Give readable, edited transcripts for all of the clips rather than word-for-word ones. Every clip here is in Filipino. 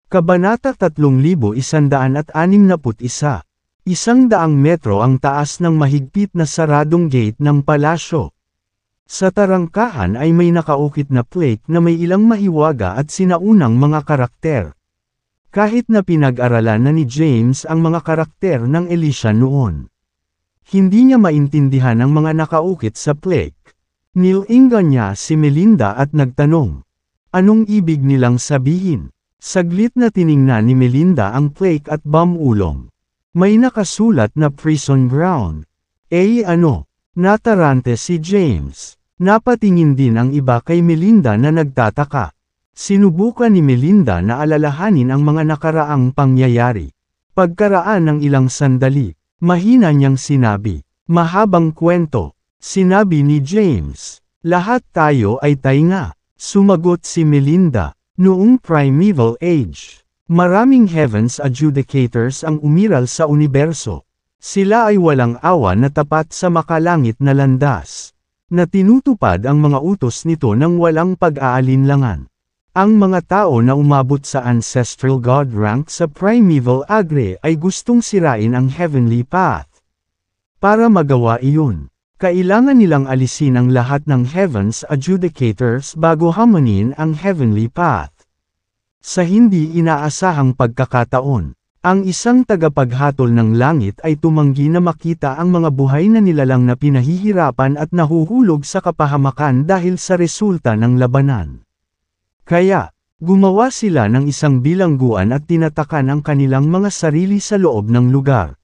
Kabanata 3161. 100 metro ang taas ng mahigpit na saradong gate ng palasyo. Sa tarangkahan ay may nakaukit na plaque na may ilang mahiwaga at sinaunang mga karakter. Kahit na pinag-aralan na ni James ang mga karakter ng Elysian noon, hindi niya maintindihan ang mga nakaukit sa plaque. Nilingan niya si Melinda at nagtanong, anong ibig nilang sabihin? Saglit na tiningnan ni Melinda ang plaque at bumulong. May nakasulat na prison ground. Ano? Natarante si James. Napatingin din ang iba kay Melinda na nagtataka. Sinubukan ni Melinda na alalahanin ang mga nakaraang pangyayari. Pagkaraan ng ilang sandali, mahina niyang sinabi, mahabang kwento. Sinabi ni James, lahat tayo ay tainga. Sumagot si Melinda. Noong primeval age, maraming heavens adjudicators ang umiral sa universo. Sila ay walang awa na tapat sa makalangit na landas, na tinutupad ang mga utos nito ng walang pag-aalinlangan. Ang mga tao na umabot sa ancestral god rank sa primeval agre ay gustong sirain ang heavenly path. Para magawa iyon, kailangan nilang alisin ang lahat ng heavens adjudicators bago hamunin ang heavenly path. Sa hindi inaasahang pagkakataon, ang isang tagapaghatol ng langit ay tumanggi na makita ang mga buhay na nilalang na pinahihirapan at nahuhulog sa kapahamakan dahil sa resulta ng labanan. Kaya, gumawa sila ng isang bilangguan at tinatakan ang kanilang mga sarili sa loob ng lugar,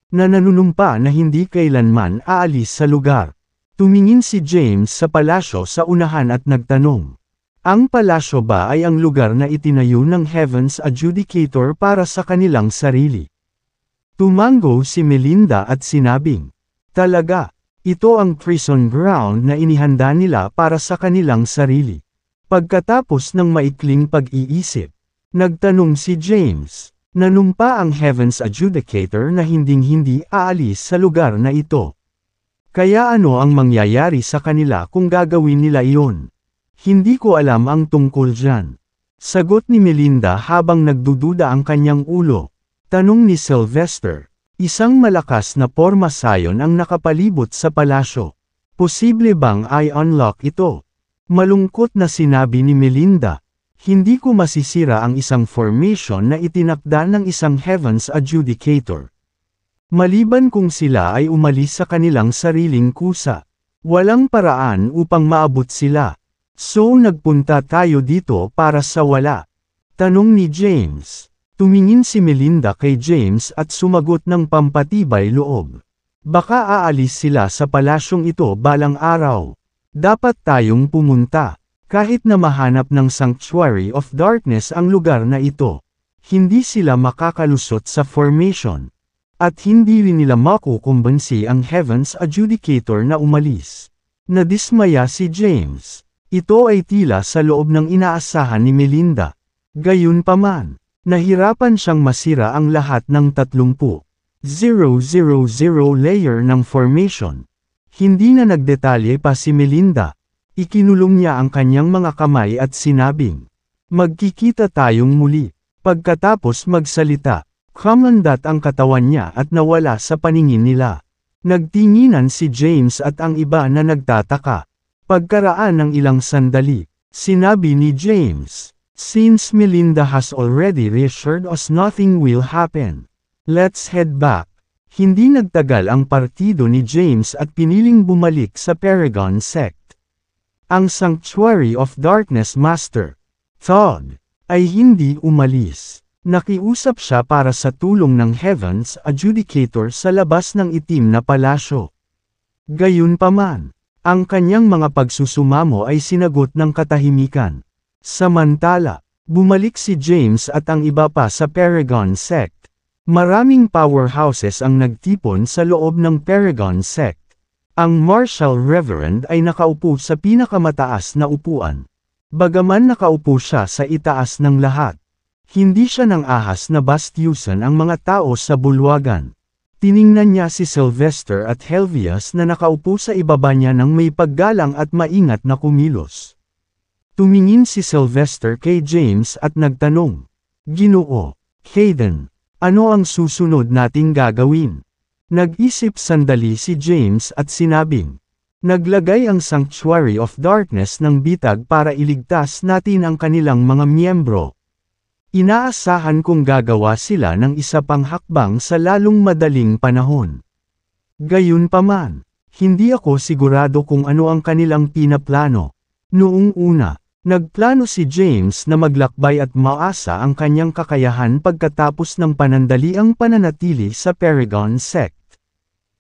na nanunumpa na hindi kailanman aalis sa lugar. Tumingin si James sa palasyo sa unahan at nagtanong, ang palasyo ba ay ang lugar na itinayo ng Heavens Adjudicator para sa kanilang sarili? Tumango si Melinda at sinabing, talaga, ito ang prison ground na inihanda nila para sa kanilang sarili. Pagkatapos ng maikling pag-iisip, nagtanong si James, nanumpa ang Heavens Adjudicator na hinding-hindi aalis sa lugar na ito. Kaya ano ang mangyayari sa kanila kung gagawin nila iyon? Hindi ko alam ang tungkol dyan. Sagot ni Melinda habang nagdududa ang kanyang ulo. Tanong ni Sylvester, isang malakas na pormasayon ang nakapalibot sa palasyo. Posible bang i-unlock ito? Malungkot na sinabi ni Melinda, hindi ko masisira ang isang formation na itinakda ng isang Heavens Adjudicator. Maliban kung sila ay umalis sa kanilang sariling kusa. Walang paraan upang maabot sila. So nagpunta tayo dito para sa wala? Tanong ni James. Tumingin si Melinda kay James at sumagot ng pampatibay loob. Baka aalis sila sa palasyong ito balang araw. Dapat tayong pumunta. Kahit na mahanap ng Sanctuary of Darkness ang lugar na ito, hindi sila makakalusot sa formation. At hindi rin nila makukumbansi ang Heavens Adjudicator na umalis. Nadismaya si James. Ito ay tila sa loob ng inaasahan ni Melinda. Gayunpaman, nahirapan siyang masira ang lahat ng 30,000 layer ng formation. Hindi na nagdetalye pa si Melinda. Ikinulong niya ang kanyang mga kamay at sinabing, magkikita tayong muli. Pagkatapos magsalita, kumandat ang katawan niya at nawala sa paningin nila. Nagtinginan si James at ang iba na nagtataka. Pagkaraan ng ilang sandali, sinabi ni James, since Melinda has already reassured us nothing will happen, let's head back. Hindi nagtagal ang partido ni James at piniling bumalik sa Paragon Sect. Ang Sanctuary of Darkness Master, Todd, ay hindi umalis. Nakiusap siya para sa tulong ng Heavens Adjudicator sa labas ng itim na palasyo. Gayunpaman, ang kanyang mga pagsusumamo ay sinagot ng katahimikan. Samantala, bumalik si James at ang iba pa sa Paragon Sect. Maraming powerhouses ang nagtipon sa loob ng Paragon Sect. Ang Marshal Reverend ay nakaupo sa pinakamataas na upuan. Bagaman nakaupo siya sa itaas ng lahat, hindi siya nang ahas na bastyusan ang mga tao sa bulwagan. Tiningnan niya si Sylvester at Helvius na nakaupo sa ibaba niya ng may paggalang at maingat na kumilos. Tumingin si Sylvester kay James at nagtanong, Ginoo, Hayden, ano ang susunod nating gagawin? Nag-isip sandali si James at sinabing, naglagay ang Sanctuary of Darkness ng bitag para iligtas natin ang kanilang mga miyembro. Inaasahan kong gagawa sila ng isa pang hakbang sa lalong madaling panahon. Gayunpaman, hindi ako sigurado kung ano ang kanilang pinaplano. Noong una, nagplano si James na maglakbay at maasa ang kanyang kakayahan pagkatapos ng panandaliang pananatili sa Paragon Sect.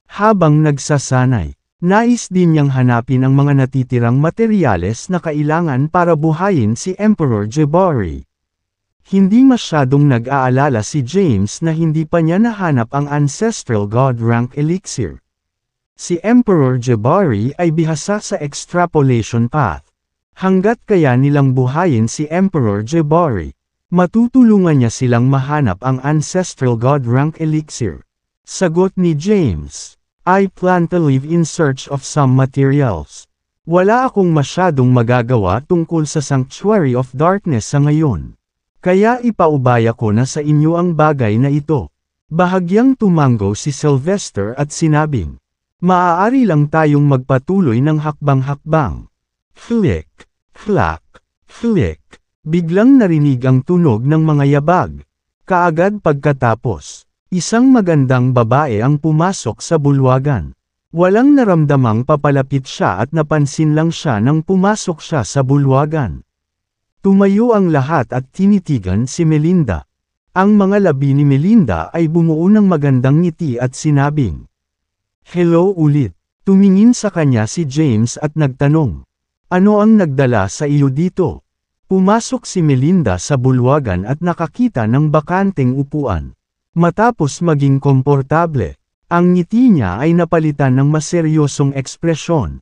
Habang nagsasanay, nais din niyang hanapin ang mga natitirang materyales na kailangan para buhayin si Emperor Jabari. Hindi masyadong nag-aalala si James na hindi pa niya nahanap ang Ancestral God Rank Elixir. Si Emperor Jabari ay bihasa sa extrapolation path. Hanggat kaya nilang buhayin si Emperor Jabari, matutulungan niya silang mahanap ang Ancestral God Rank Elixir. Sagot ni James, I plan to live in search of some materials. Wala akong masyadong magagawa tungkol sa Sanctuary of Darkness sa ngayon. Kaya ipaubaya ko na sa inyo ang bagay na ito. Bahagyang tumango si Sylvester at sinabing, maaari lang tayong magpatuloy ng hakbang-hakbang. Flick, flak, flick. Biglang narinig ang tunog ng mga yabag. Kaagad pagkatapos, isang magandang babae ang pumasok sa bulwagan. Walang naramdamang papalapit siya at napansin lang siya nang pumasok siya sa bulwagan. Tumayo ang lahat at tinitigan si Melinda. Ang mga labi ni Melinda ay bumuo ng magandang ngiti at sinabing, hello ulit. Tumingin sa kanya si James at nagtanong, ano ang nagdala sa iyo dito? Pumasok si Melinda sa bulwagan at nakakita ng bakanteng upuan. Matapos maging komportable, ang ngiti niya ay napalitan ng maseryosong ekspresyon.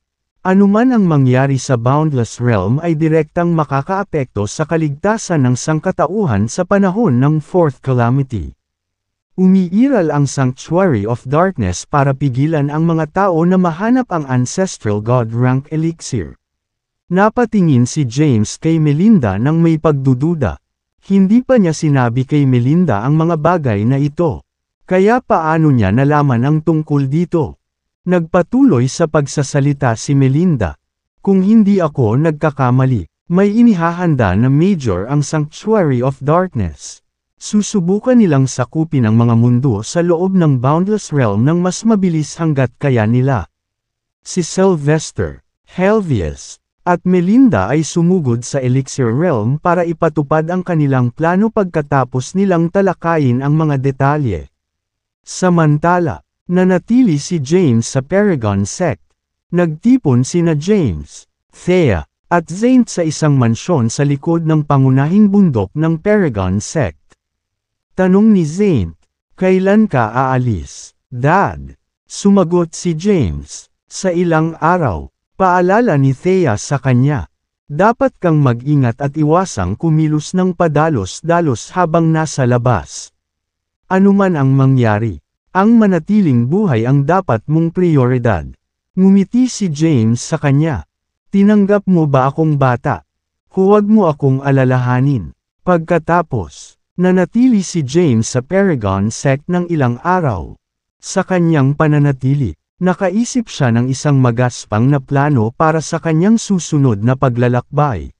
Anuman ang mangyari sa Boundless Realm ay direktang makakaapekto sa kaligtasan ng sangkatauhan sa panahon ng Fourth Calamity. Umiiral ang Sanctuary of Darkness para pigilan ang mga tao na mahanap ang Ancestral God Rank Elixir. Napatingin si James kay Melinda nang may pagdududa. Hindi pa niya sinabi kay Melinda ang mga bagay na ito. Kaya paano niya nalaman ang tungkol dito? Nagpatuloy sa pagsasalita si Melinda. Kung hindi ako nagkakamali, may inihahanda na major ang Sanctuary of Darkness. Susubukan nilang sakupin ang mga mundo sa loob ng Boundless Realm ng mas mabilis hanggat kaya nila. Si Sylvester, Helvius, at Melinda ay sumugod sa Elixir Realm para ipatupad ang kanilang plano pagkatapos nilang talakayin ang mga detalye. Samantala, nanatili si James sa Paragon Sect. Nagtipon sina James, Thea, at Zane sa isang mansyon sa likod ng pangunahing bundok ng Paragon Sect. Tanong ni Zane, kailan ka aalis? Dad. Sumagot si James, sa ilang araw. Paalala ni Thea sa kanya, dapat kang mag-ingat at iwasang kumilos ng padalos-dalos habang nasa labas. Anuman ang mangyari, ang manatiling buhay ang dapat mong prioridad. Ngumiti si James sa kanya. Tinanggap mo ba akong bata? Huwag mo akong alalahanin. Pagkatapos, nanatili si James sa Paragon Sect ng ilang araw. Sa kanyang pananatili, nakaisip siya ng isang magaspang na plano para sa kanyang susunod na paglalakbay.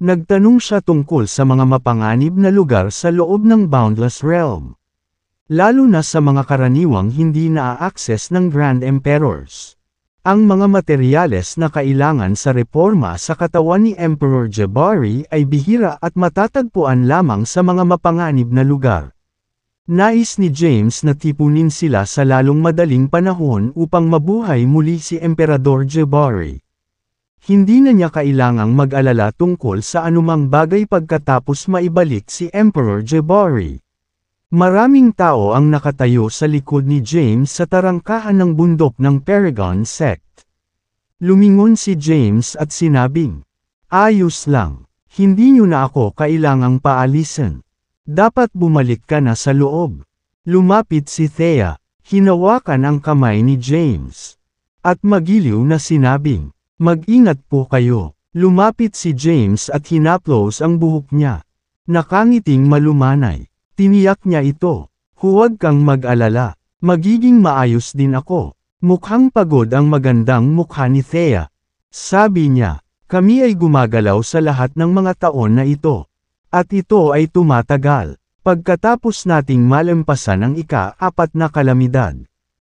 Nagtanong siya tungkol sa mga mapanganib na lugar sa loob ng Boundless Realm. Lalo na sa mga karaniwang hindi naa-access ng Grand Emperors. Ang mga materyales na kailangan sa reforma sa katawan ni Emperor Jabari ay bihira at matatagpuan lamang sa mga mapanganib na lugar. Nais ni James na tipunin sila sa lalong madaling panahon upang mabuhay muli si Emperador Jabari. Hindi na niya kailangang mag-alala tungkol sa anumang bagay pagkatapos maibalik si Emperor Jabari. Maraming tao ang nakatayo sa likod ni James sa tarangkahan ng bundok ng Paragon Sect. Lumingon si James at sinabing, ayos lang, hindi niyo na ako kailangang paalisin. Dapat bumalik ka na sa loob. Lumapit si Thea, hinawakan ang kamay ni James. At magiliw na sinabing, mag-ingat po kayo. Lumapit si James at hinaplos ang buhok niya. Nakangiting malumanay. Tiniyak niya ito. Huwag kang mag-alala. Magiging maayos din ako. Mukhang pagod ang magandang mukha ni Thea. Sabi niya, kami ay gumagalaw sa lahat ng mga taon na ito. At ito ay tumatagal. Pagkatapos nating malampasan ang ika-4 na kalamidad,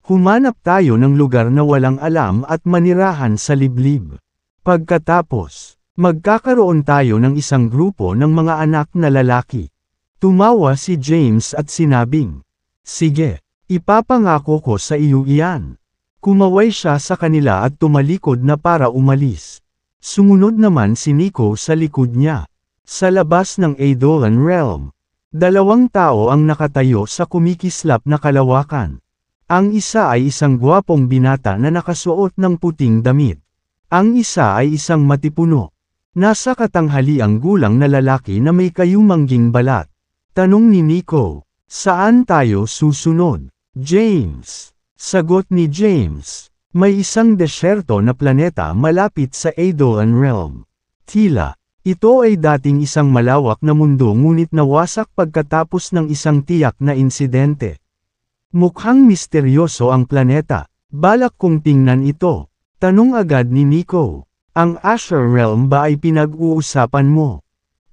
humanap tayo ng lugar na walang alam at manirahan sa liblib. Pagkatapos, magkakaroon tayo ng isang grupo ng mga anak na lalaki. Tumawa si James at sinabing, sige, ipapangako ko sa iyo iyan. Kumaway siya sa kanila at tumalikod na para umalis. Sumunod naman si Nico sa likod niya. Sa labas ng Eidolon Realm, 2 tao ang nakatayo sa kumikislap na kalawakan. Ang isa ay isang gwapong binata na nakasuot ng puting damit. Ang isa ay isang matipuno. Nasa katanghaliang gulang na lalaki na may kayumangging balat. Tanong ni Nico, saan tayo susunod? James. Sagot ni James, may isang desyerto na planeta malapit sa Eidolon Realm. Tila, ito ay dating isang malawak na mundo ngunit nawasak pagkatapos ng isang tiyak na insidente. Mukhang misteryoso ang planeta. Balak kong tingnan ito. Tanong agad ni Nico. Ang Asher Realm ba ay pinag-uusapan mo?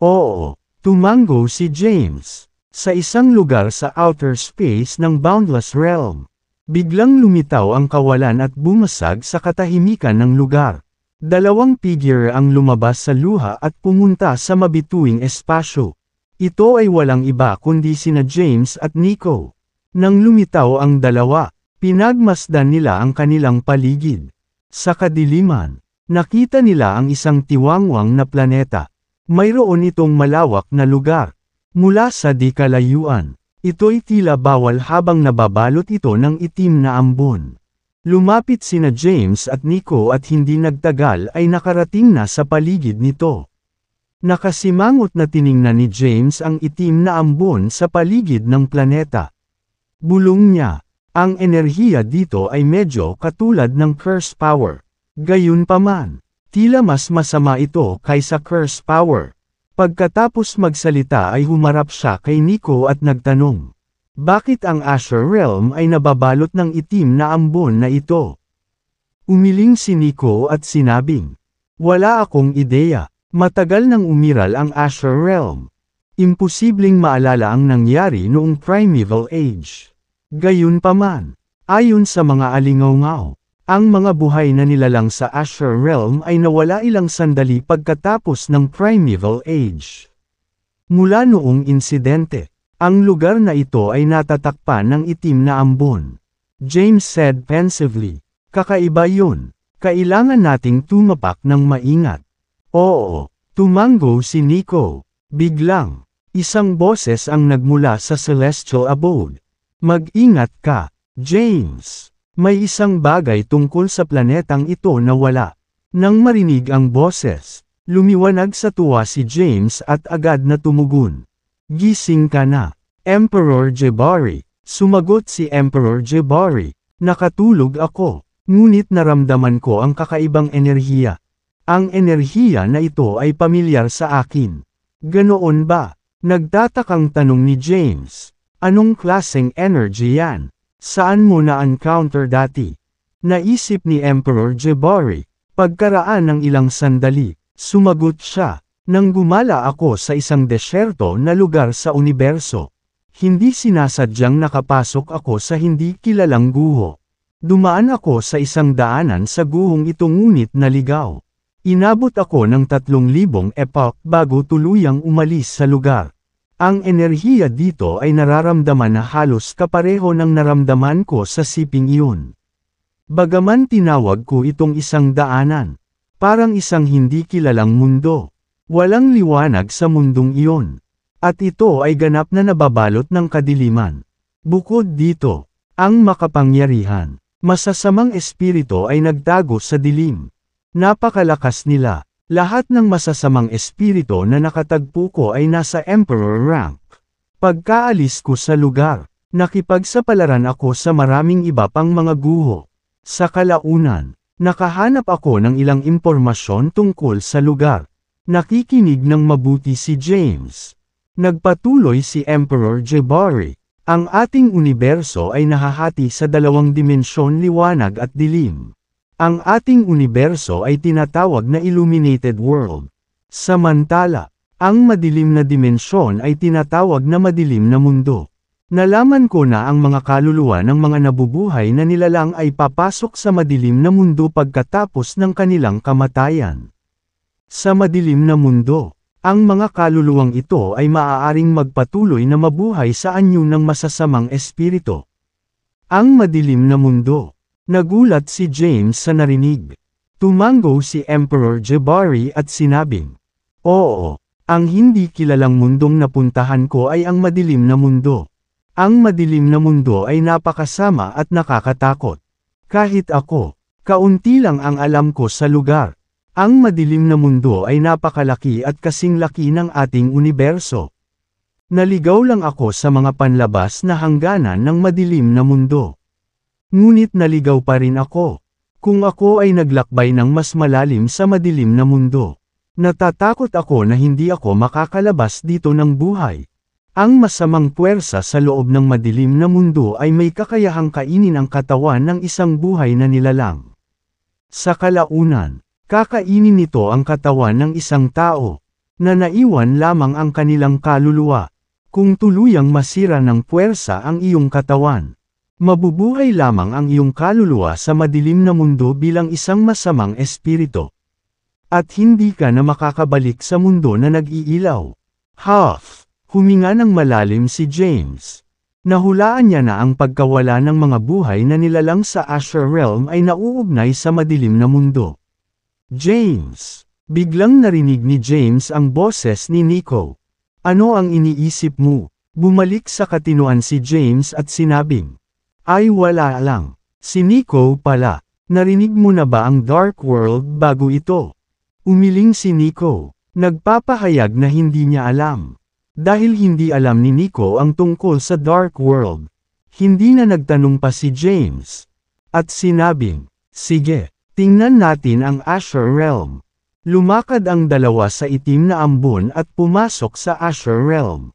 Oo, tumango si James. Sa isang lugar sa outer space ng Boundless Realm. Biglang lumitaw ang kawalan at bumasag sa katahimikan ng lugar. 2 figure ang lumabas sa luha at pumunta sa mabituing espasyo. Ito ay walang iba kundi sina James at Nico. Nang lumitaw ang dalawa, pinagmasdan nila ang kanilang paligid. Sa kadiliman, nakita nila ang isang tiwangwang na planeta. Mayroon itong malawak na lugar. Mula sa di kalayuan, ito'y tila bawal habang nababalot ito ng itim na ambon. Lumapit sina James at Nico at hindi nagtagal ay nakarating na sa paligid nito. Nakasimangot na tiningnan ni James ang itim na ambon sa paligid ng planeta. Bulong niya, ang enerhiya dito ay medyo katulad ng curse power. Gayunpaman, tila mas masama ito kaysa curse power. Pagkatapos magsalita ay humarap siya kay Nico at nagtanong. Bakit ang Asher Realm ay nababalot ng itim na ambon na ito? Umiling si Nico at sinabing, wala akong ideya, matagal nang umiral ang Asher Realm. Imposibleng maalala ang nangyari noong Primeval Age. Gayunpaman, ayon sa mga alingaw-ngaw, ang mga buhay na nilalang sa Asher Realm ay nawala ilang sandali pagkatapos ng Primeval Age. Mula noong insidente, ang lugar na ito ay natatakpan ng itim na ambon. James said pensively, kakaiba yun, kailangan nating tumapak ng maingat. Oo, tumango si Nico. Biglang, isang boses ang nagmula sa celestial abode. Mag-ingat ka, James. May isang bagay tungkol sa planetang ito na wala. Nang marinig ang boses, lumiwanag sa tuwa si James at agad na tumugon. Gising ka na, Emperor Jebari. Sumagot si Emperor Jebari. Nakatulog ako, ngunit naramdaman ko ang kakaibang enerhiya. Ang enerhiya na ito ay pamilyar sa akin. Ganoon ba? Nagtatakang tanong ni James. Anong klaseng energy yan? Saan mo na-encounter dati? Naisip ni Emperor Jebari. Pagkaraan ng ilang sandali, sumagot siya. Nang gumala ako sa isang desyerto na lugar sa universo. Hindi sinasadyang nakapasok ako sa hindi kilalang guho. Dumaan ako sa isang daanan sa guhong ito ngunit naligaw. Inabot ako ng 3,000 epoch bago tuluyang umalis sa lugar. Ang enerhiya dito ay nararamdaman na halos kapareho ng naramdaman ko sa siping iyon. Bagaman tinawag ko itong isang daanan, parang isang hindi kilalang mundo. Walang liwanag sa mundong iyon. At ito ay ganap na nababalot ng kadiliman. Bukod dito, ang makapangyarihan, masasamang espiritu ay nagtago sa dilim. Napakalakas nila. Lahat ng masasamang espiritu na nakatagpo ko ay nasa Emperor rank. Pagkaalis ko sa lugar, nakipagsapalaran ako sa maraming iba pang mga guho. Sa kalaunan, nakahanap ako ng ilang impormasyon tungkol sa lugar. Nakikinig ng mabuti si James. Nagpatuloy si Emperor Jabari. Ang ating universo ay nahahati sa dalawang dimensyon, liwanag at dilim. Ang ating universo ay tinatawag na illuminated world. Samantala, ang madilim na dimensyon ay tinatawag na madilim na mundo. Nalaman ko na ang mga kaluluwa ng mga nabubuhay na nilalang ay papasok sa madilim na mundo pagkatapos ng kanilang kamatayan. Sa madilim na mundo, ang mga kaluluwang ito ay maaaring magpatuloy na mabuhay sa anyo ng masasamang espiritu. Ang madilim na mundo. Nagulat si James sa narinig. Tumango si Emperor Jabari at sinabing, "Oo, ang hindi kilalang mundong napuntahan ko ay ang madilim na mundo. Ang madilim na mundo ay napakasama at nakakatakot. Kahit ako, kaunti lang ang alam ko sa lugar. Ang madilim na mundo ay napakalaki at kasing laki ng ating universo. Naligaw lang ako sa mga panlabas na hangganan ng madilim na mundo. Ngunit naligaw pa rin ako. Kung ako ay naglakbay ng mas malalim sa madilim na mundo, natatakot ako na hindi ako makakalabas dito ng buhay. Ang masamang puwersa sa loob ng madilim na mundo ay may kakayahang kainin ang katawan ng isang buhay na nilalang. Sa kalaunan, kakainin nito ang katawan ng isang tao, na naiwan lamang ang kanilang kaluluwa. Kung tuluyang masira ng puwersa ang iyong katawan, mabubuhay lamang ang iyong kaluluwa sa madilim na mundo bilang isang masamang espiritu. At hindi ka na makakabalik sa mundo na nag-iilaw." Huff! Huminga ng malalim si James. Nahulaan niya na ang pagkawala ng mga buhay na nilalang sa Asher Realm ay nauugnay sa madilim na mundo. "James!" Biglang narinig ni James ang boses ni Nico. "Ano ang iniisip mo?" Bumalik sa katinuan si James at sinabing, "Ay wala lang. Si Nico pala. Narinig mo na ba ang Dark World bago ito?" Umiling si Nico. Nagpapahayag na hindi niya alam. Dahil hindi alam ni Nico ang tungkol sa Dark World, hindi na nagtanong pa si James. At sinabing, "Sige, tingnan natin ang Asher Realm." Lumakad ang dalawa sa itim na ambon at pumasok sa Asher Realm.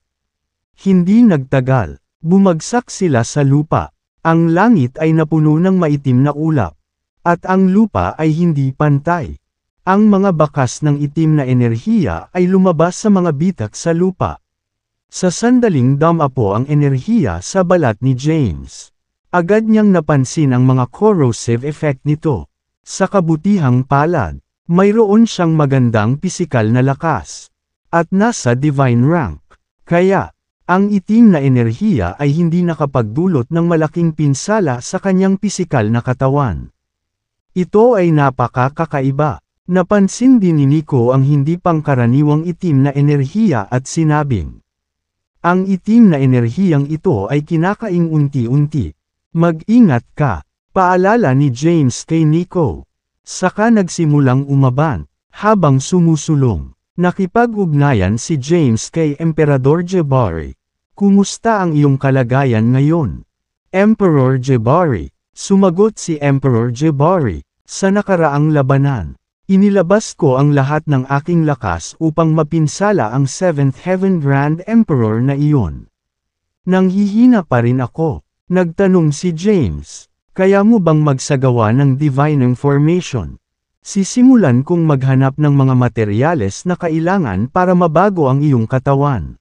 Hindi nagtagal, bumagsak sila sa lupa. Ang langit ay napuno ng maitim na ulap. At ang lupa ay hindi pantay. Ang mga bakas ng itim na enerhiya ay lumabas sa mga bitak sa lupa. Sa sandaling damapo ang enerhiya sa balat ni James. Agad niyang napansin ang mga corrosive effect nito. Sa kabutihang palad, mayroon siyang magandang pisikal na lakas. At nasa divine rank. Kaya, ang itim na enerhiya ay hindi nakapagdulot ng malaking pinsala sa kanyang pisikal na katawan. Ito ay napakakaiba. Napansin din ni Nico ang hindi pangkaraniwang itim na enerhiya at sinabing, "Ang itim na enerhiyang ito ay kinakaing unti-unti. Mag-ingat ka." Paalala ni James kay Nico. Saka nagsimulang umaban. Habang sumusulong, nakipag-ugnayan si James kay Emperador Jabari. "Kumusta ang iyong kalagayan ngayon, Emperor Jabari?" Sumagot si Emperor Jabari. "Sa nakaraang labanan, inilabas ko ang lahat ng aking lakas upang mapinsala ang 7th Heaven Grand Emperor na iyon. Nanghihina pa rin ako." Nagtanong si James, "Kaya mo bang magsagawa ng divine information? Sisimulan kong maghanap ng mga materyales na kailangan para mabago ang iyong katawan.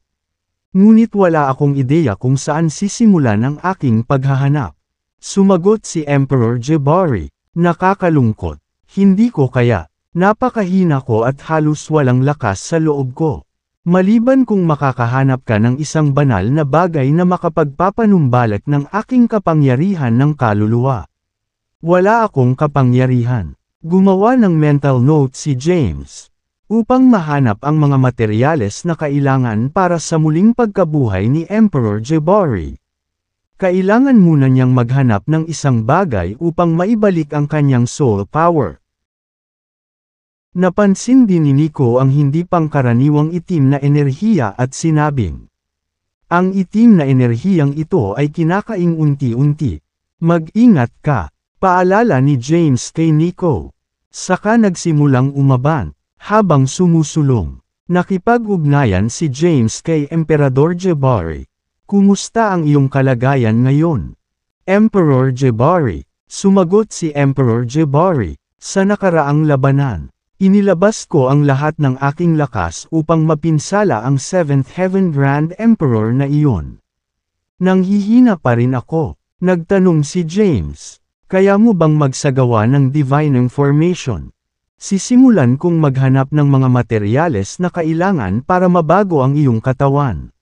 Ngunit wala akong ideya kung saan sisimulan ang aking paghahanap." Sumagot si Emperor Jabari, "Nakakalungkot. Hindi ko kaya. Napakahina ko at halos walang lakas sa loob ko. Maliban kung makakahanap ka ng isang banal na bagay na makapagpapanumbalik ng aking kapangyarihan ng kaluluwa." "Wala akong kapangyarihan." Gumawa ng mental note si James, upang mahanap ang mga materyales na kailangan para sa muling pagkabuhay ni Emperor Jabari. Kailangan muna niyang maghanap ng isang bagay upang maibalik ang kanyang soul power. Napansin din ni Nico ang hindi pangkaraniwang itim na enerhiya at sinabing, "Ang itim na enerhiyang ito ay kinakaing unti-unti. Mag-ingat ka." Paalala ni James kay Nico. Saka nagsimulang umaban. Habang sumusulong, Nakipag-ugnayan si James kay Emperador Jabari. Kumusta ang iyong kalagayan ngayon? Emperor Jabari. Sumagot si Emperor Jabari. Sa nakaraang labanan, inilabas ko ang lahat ng aking lakas upang mapinsala ang 7th Heaven Grand Emperor na iyon. Nanghihina pa rin ako. Nagtanong si James. Kaya mo bang magsagawa ng divine information? Sisimulan kong maghanap ng mga materyales na kailangan para mabago ang iyong katawan.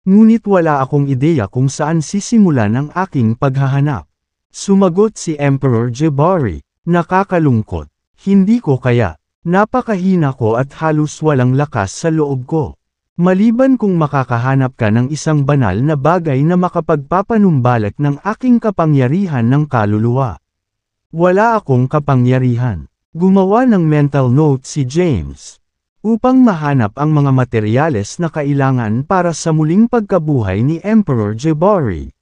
Ngunit wala akong ideya kung saan sisimulan ang aking paghahanap. Sumagot si Emperor Jabari, nakakalungkot. Hindi ko kaya. Napakahina ko at halos walang lakas sa loob ko. Maliban kung makakahanap ka ng isang banal na bagay na makapagpapanumbalik ng aking kapangyarihan ng kaluluwa. Wala akong kapangyarihan. Gumawa ng mental note si James upang mahanap ang mga materyales na kailangan para sa muling pagkabuhay ni Emperor Jabari.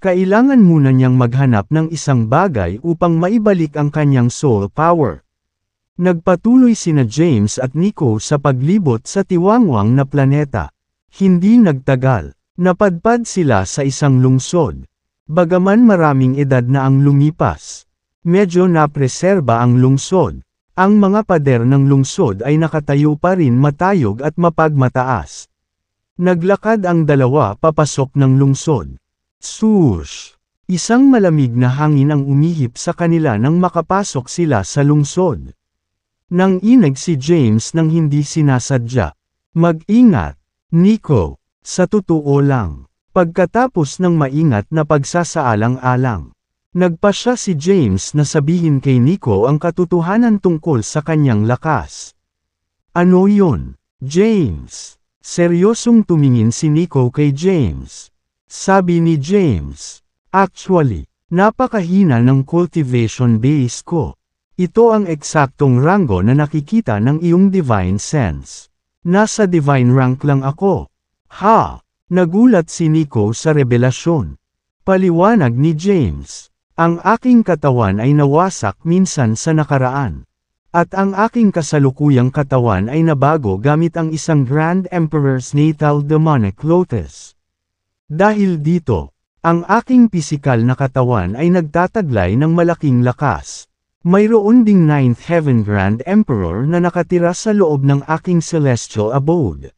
Kailangan muna niyang maghanap ng isang bagay upang maibalik ang kanyang soul power. Nagpatuloy sina James at Nico sa paglibot sa tiwangwang na planeta. Hindi nagtagal, napadpad sila sa isang lungsod. Bagaman maraming edad na ang lumipas, medyo napreserba ang lungsod. Ang mga pader ng lungsod ay nakatayo pa rin matayog at mapagmataas. Naglakad ang dalawa papasok ng lungsod. Swoosh! Isang malamig na hangin ang umihip sa kanila nang makapasok sila sa lungsod. Nang inig si James nang hindi sinasadya. Mag-ingat, Nico. Sa totoo lang. Pagkatapos ng maingat na pagsasaalang-alang, nagpasya si James na sabihin kay Nico ang katotohanan tungkol sa kanyang lakas. Ano yun, James? Seryosong tumingin si Nico kay James. Sabi ni James, actually, napakahina ng cultivation base ko. Ito ang eksaktong rango na nakikita ng iyong divine sense. Nasa divine rank lang ako. Ha! Nagulat si Nico sa revelasyon. Paliwanag ni James. Ang aking katawan ay nawasak minsan sa nakaraan. At ang aking kasalukuyang katawan ay nabago gamit ang isang Grand Emperor's Natal Demonic Lotus. Dahil dito, ang aking pisikal na katawan ay nagtataglay ng malaking lakas. Mayroon ding 9th Heaven Grand Emperor na nakatira sa loob ng aking celestial abode.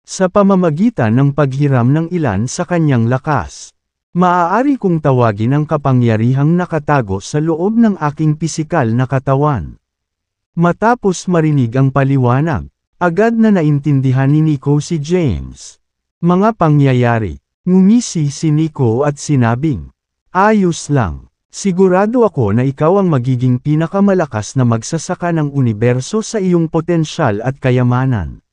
Sa pamamagitan ng paghiram ng ilan sa kanyang lakas, maaari kong tawagin ang kapangyarihang nakatago sa loob ng aking pisikal na katawan. Matapos marinig ang paliwanag, agad na naintindihan ni Nico si James. Mga pangyayari, ngumisi si Nico at sinabing, ayos lang. Sigurado ako na ikaw ang magiging pinakamalakas na magsasaka ng universo sa iyong potensyal at kayamanan.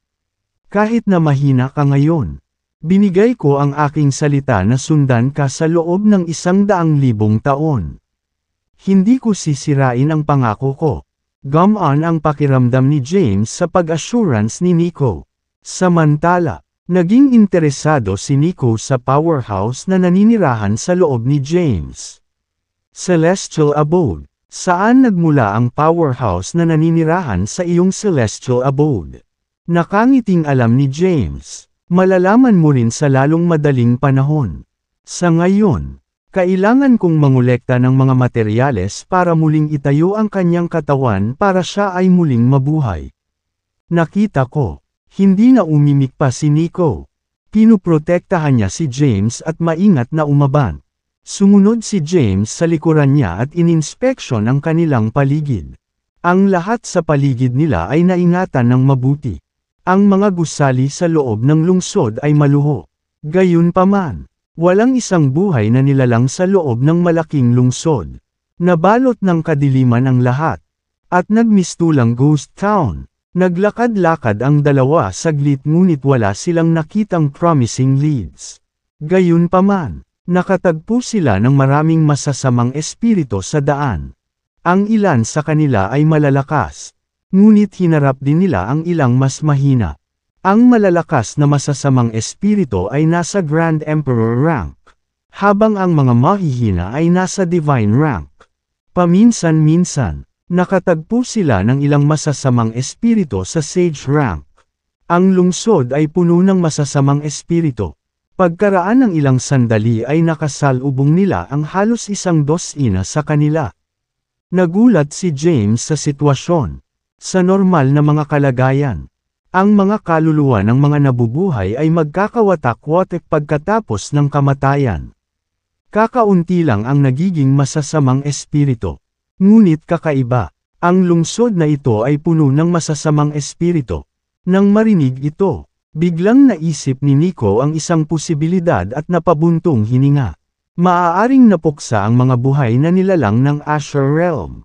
Kahit na mahina ka ngayon, binigay ko ang aking salita na sundan ka sa loob ng 100,000 taon. Hindi ko sisirain ang pangako ko. Gumaan ang pakiramdam ni James sa pag-assurance ni Nico. Samantala, naging interesado si Nico sa powerhouse na naninirahan sa loob ni James. Celestial Abode. Saan nagmula ang powerhouse na naninirahan sa iyong Celestial Abode? Nakangiting alam ni James. Malalaman mo rin sa lalong madaling panahon. Sa ngayon, kailangan kong mangolekta ng mga materyales para muling itayo ang kanyang katawan para siya ay muling mabuhay. Nakita ko, hindi na umimik pa si Nico. Pinuprotektahan niya si James at maingat na umaban. Sumunod si James sa likuran niya at ininspeksyon ang kanilang paligid. Ang lahat sa paligid nila ay naingatan ng mabuti. Ang mga gusali sa loob ng lungsod ay maluho. Gayunpaman, walang isang buhay na nilalang sa loob ng malaking lungsod. Nabalot ng kadiliman ang lahat. At nagmistulang ghost town. Naglakad-lakad ang dalawa saglit ngunit wala silang nakitang promising leads. Gayunpaman, nakatagpo sila ng maraming masasamang espiritu sa daan. Ang ilan sa kanila ay malalakas, ngunit hinarap din nila ang ilang mas mahina. Ang malalakas na masasamang espiritu ay nasa Grand Emperor rank, habang ang mga mahihina ay nasa Divine rank. Paminsan-minsan, nakatagpo sila ng ilang masasamang espiritu sa Sage rank. Ang lungsod ay puno ng masasamang espiritu. Pagkaraan ng ilang sandali ay nakasalubong nila ang halos 100 sa kanila. Nagulat si James sa sitwasyon. Sa normal na mga kalagayan, ang mga kaluluwa ng mga nabubuhay ay magkakawatak-watak pagkatapos ng kamatayan. Kakaunti lang ang nagiging masasamang espiritu. Ngunit kakaiba, ang lungsod na ito ay puno ng masasamang espiritu. Nang marinig ito, biglang naisip ni Nico ang isang posibilidad at napabuntong hininga. Maaaring napuksa ang mga buhay na nilalang ng Asher Realm.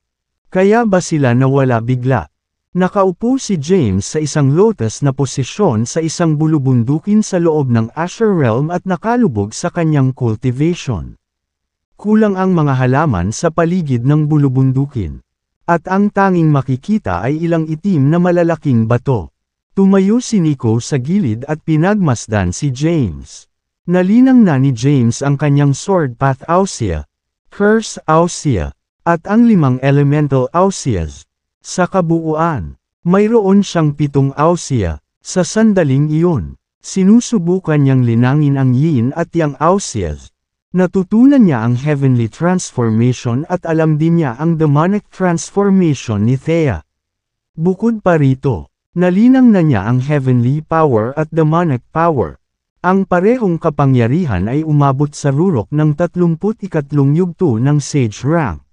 Kaya ba sila nawala bigla? Nakaupo si James sa isang lotus na posisyon sa isang bulubundukin sa loob ng Asher Realm at nakalubog sa kanyang cultivation. Kulang ang mga halaman sa paligid ng bulubundukin. At ang tanging makikita ay ilang itim na malalaking bato. Tumayo si Nico sa gilid at pinagmasdan si James. Nalinang na ni James ang kanyang sword path Ausia, curse Ausia, at ang 5 elemental Ausias. Sa kabuuan, mayroon siyang 7 Ausia. Sa sandaling iyon, sinusubukan niyang linangin ang yin at yang Ausias. Natutunan niya ang heavenly transformation at alam din niya ang demonic transformation ni Thea. Bukod pa rito, nalinang na niya ang heavenly power at demonic power. Ang parehong kapangyarihan ay umabot sa rurok ng 33 yugto ng Sage rank.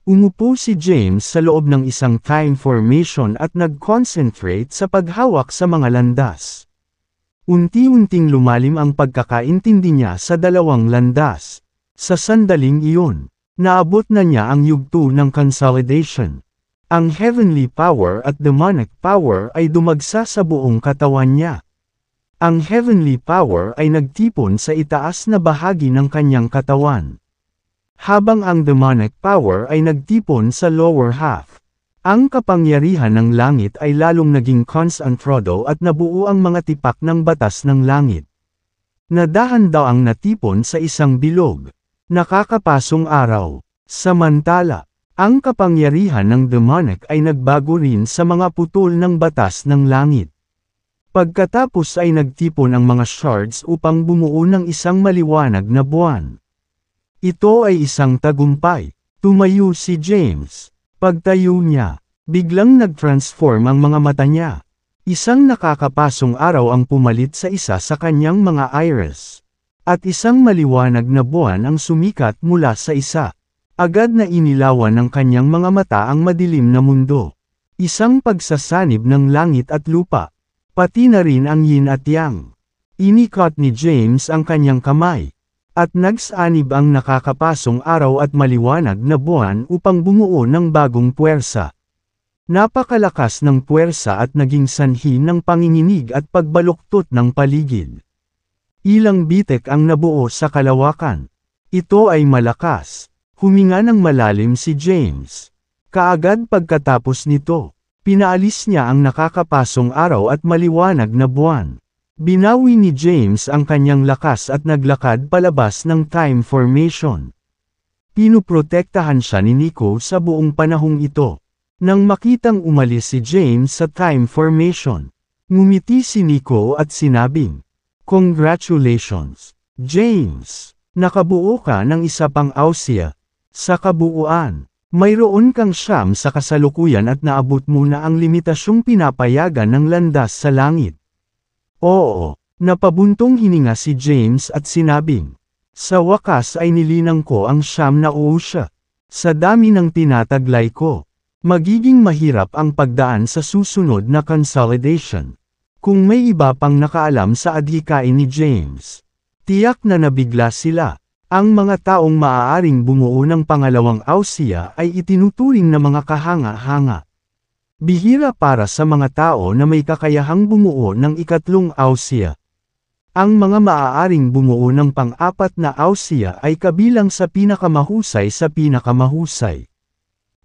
Umupo si James sa loob ng isang time formation at nag-concentrate sa paghawak sa mga landas. Unti-unting lumalim ang pagkakaintindi niya sa 2 landas. Sa sandaling iyon, naabot na niya ang yugto ng consolidation. Ang heavenly power at demonic power ay dumagsa sa buong katawan niya. Ang heavenly power ay nagtipon sa itaas na bahagi ng kanyang katawan, habang ang demonic power ay nagtipon sa lower half. Ang kapangyarihan ng langit ay lalong naging concentrado at nabuo ang mga tipak ng batas ng langit. Nadahan daw ang natipon sa isang bilog. Nakakapasong araw. Samantala, ang kapangyarihan ng demonic ay nagbago rin sa mga putol ng batas ng langit. Pagkatapos ay nagtipon ang mga shards upang bumuo ng isang maliwanag na buwan. Ito ay isang tagumpay. Tumayo si James. Pagtayo niya, biglang nag-transform ang mga mata niya. Isang nakakapasong araw ang pumalit sa isa sa kanyang mga iris. At isang maliwanag na buwan ang sumikat mula sa isa. Agad na inilawan ng kanyang mga mata ang madilim na mundo. Isang pagsasanib ng langit at lupa. Pati na rin ang yin at yang. Inikot ni James ang kanyang kamay. At nagsanib ang nakakapasong araw at maliwanag na buwan upang bumuo ng bagong puwersa. Napakalakas ng puwersa at naging sanhi ng panginginig at pagbaluktot ng paligid. Ilang bitek ang nabuo sa kalawakan. Ito ay malakas. Huminga ng malalim si James. Kaagad pagkatapos nito, pinaalis niya ang nakakapasong araw at maliwanag na buwan. Binawi ni James ang kanyang lakas at naglakad palabas ng time formation. Pinuprotektahan siya ni Nico sa buong panahong ito. Nang makitang umalis si James sa time formation, ngumiti si Nico at sinabing, "Congratulations, James! Nakabuo ka ng isa pang Ausia. Sa kabuuan, mayroon kang 9 sa kasalukuyan at naabot mo na ang limitasyong pinapayagan ng landas sa langit." Oo, napabuntong hininga si James at sinabing, "Sa wakas ay nilinang ko ang 9 na Ausia. Sa dami ng tinataglay ko, magiging mahirap ang pagdaan sa susunod na consolidation." Kung may iba pang nakaalam sa adhikain ni James, tiyak na nabigla sila. Ang mga taong maaaring bumuo ng pangalawang Ausia ay itinuturing na mga kahanga-hanga. Bihira para sa mga tao na may kakayahang bumuo ng ikatlong Ausia. Ang mga maaaring bumuo ng pang-4 na Ausia ay kabilang sa pinakamahusay sa pinakamahusay.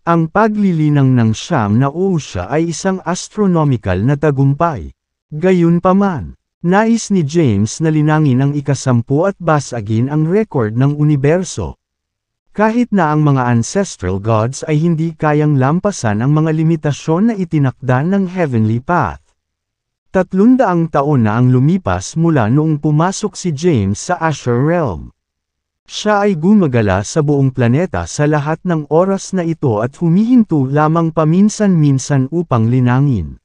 Ang paglilinang ng 9 na Ausia ay isang astronomical na tagumpay. Gayunpaman, nais ni James na linangin ang ika-10 at basagin ang record ng universo. Kahit na ang mga ancestral gods ay hindi kayang lampasan ang mga limitasyon na itinakda ng heavenly path. 300 taon na ang lumipas mula noong pumasok si James sa Asher Realm. Siya ay gumagala sa buong planeta sa lahat ng oras na ito at humihinto lamang paminsan-minsan upang linangin.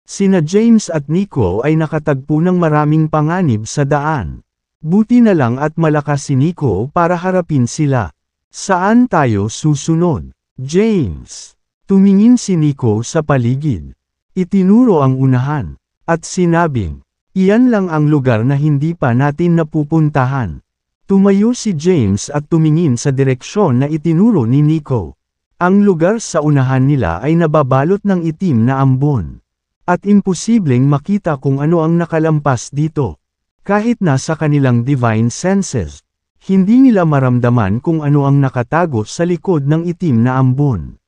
Sina James at Nico ay nakatagpo ng maraming panganib sa daan. Buti na lang at malakas si Nico para harapin sila. Saan tayo susunod? James. Tumingin si Nico sa paligid. Itinuro ang unahan. At sinabing, iyan lang ang lugar na hindi pa natin napupuntahan. Tumayo si James at tumingin sa direksyon na itinuro ni Nico. Ang lugar sa unahan nila ay nababalot ng itim na ambon. At imposibleng makita kung ano ang nakalampas dito. Kahit nasa kanilang divine senses, hindi nila maramdaman kung ano ang nakatago sa likod ng itim na ambon.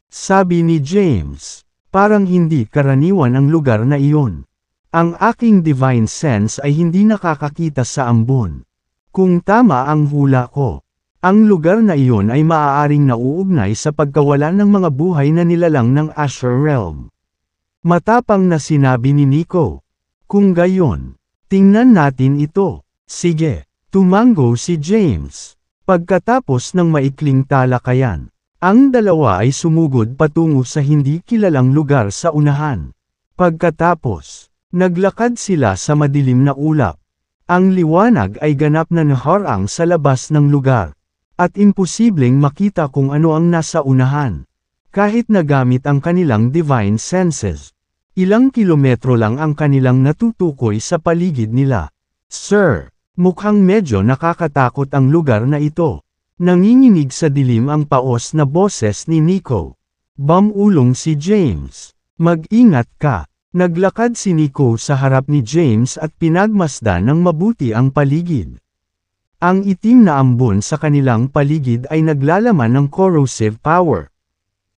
Sabi ni James, parang hindi karaniwan ang lugar na iyon. Ang aking divine sense ay hindi nakakakita sa ambon. Kung tama ang hula ko, ang lugar na iyon ay maaaring nauugnay sa pagkawalan ng mga buhay na nilalang ng Asher Realm. Matapang na sinabi ni Nico. Kung gayon, tingnan natin ito. Sige, tumango si James. Pagkatapos ng maikling talakayan, ang dalawa ay sumugod patungo sa hindi kilalang lugar sa unahan. Pagkatapos, naglakad sila sa madilim na ulap. Ang liwanag ay ganap na naharang sa labas ng lugar. At imposibleng makita kung ano ang nasa unahan. Kahit nagamit ang kanilang divine senses. Ilang kilometro lang ang kanilang natutukoy sa paligid nila. Sir, mukhang medyo nakakatakot ang lugar na ito. Nanginginig sa dilim ang paos na boses ni Nico. Bamulong si James. Mag-ingat ka. Naglakad si Nico sa harap ni James at pinagmasdan ng mabuti ang paligid. Ang itim na ambon sa kanilang paligid ay naglalaman ng corrosive power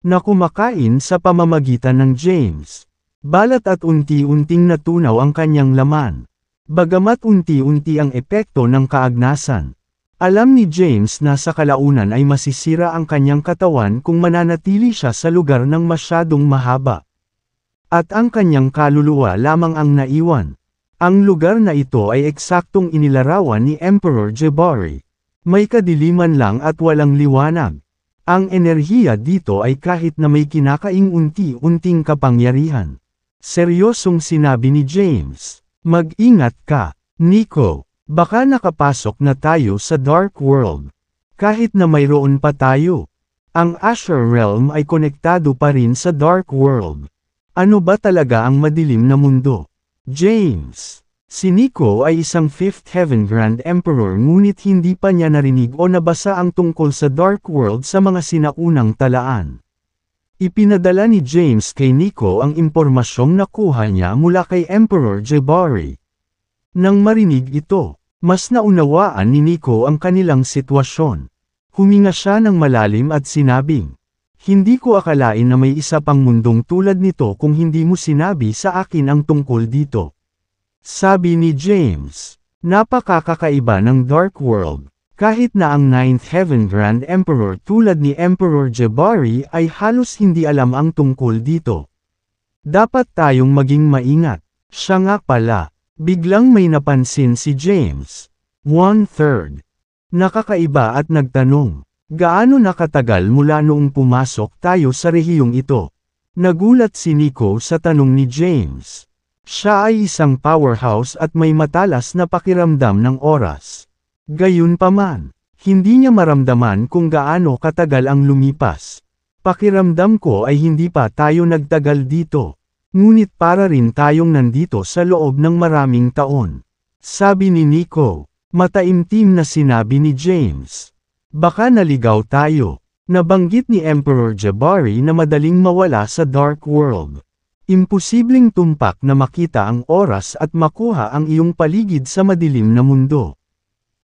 na kumakain sa pamamagitan ng James. Balat at unti-unting natunaw ang kanyang laman. Bagamat unti-unti ang epekto ng kaagnasan. Alam ni James na sa kalaunan ay masisira ang kanyang katawan kung mananatili siya sa lugar ng masyadong mahaba. At ang kanyang kaluluwa lamang ang naiwan. Ang lugar na ito ay eksaktong inilarawan ni Emperor Jabari. May kadiliman lang at walang liwanag. Ang enerhiya dito ay kahit na may kinakaing unti-unting kapangyarihan. Seryosong sinabi ni James. Mag-ingat ka, Nico. Baka nakapasok na tayo sa Dark World. Kahit na mayroon pa tayo. Ang Asher Realm ay konektado pa rin sa Dark World. Ano ba talaga ang madilim na mundo? James. Si Nico ay isang Fifth Heaven Grand Emperor ngunit hindi pa niya narinig o nabasa ang tungkol sa Dark World sa mga sinaunang talaan. Ipinadala ni James kay Nico ang impormasyong nakuha niya mula kay Emperor Jabari. Nang marinig ito, mas naunawaan ni Nico ang kanilang sitwasyon. Huminga siya ng malalim at sinabing, hindi ko akalain na may isa pang mundong tulad nito kung hindi mo sinabi sa akin ang tungkol dito. Sabi ni James, napakakakaiba ng Dark World. Kahit na ang Ninth Heaven Grand Emperor tulad ni Emperor Jabari ay halos hindi alam ang tungkol dito. Dapat tayong maging maingat. Siya nga pala. Biglang may napansin si James. 1/3. Nakakaiba at nagtanong, gaano nakatagal mula noong pumasok tayo sa rehiyong ito? Nagulat si Nico sa tanong ni James. Siya ay isang powerhouse at may matalas na pakiramdam ng oras. Gayunpaman, hindi niya maramdaman kung gaano katagal ang lumipas. Pakiramdam ko ay hindi pa tayo nagtagal dito. Ngunit para rin tayong nandito sa loob ng maraming taon. Sabi ni Nico. Mataimtim na sinabi ni James. Baka naligaw tayo. Nabanggit ni Emperor Jabari na madaling mawala sa Dark World. Imposibleng tumpak na makita ang oras at makuha ang iyong paligid sa madilim na mundo.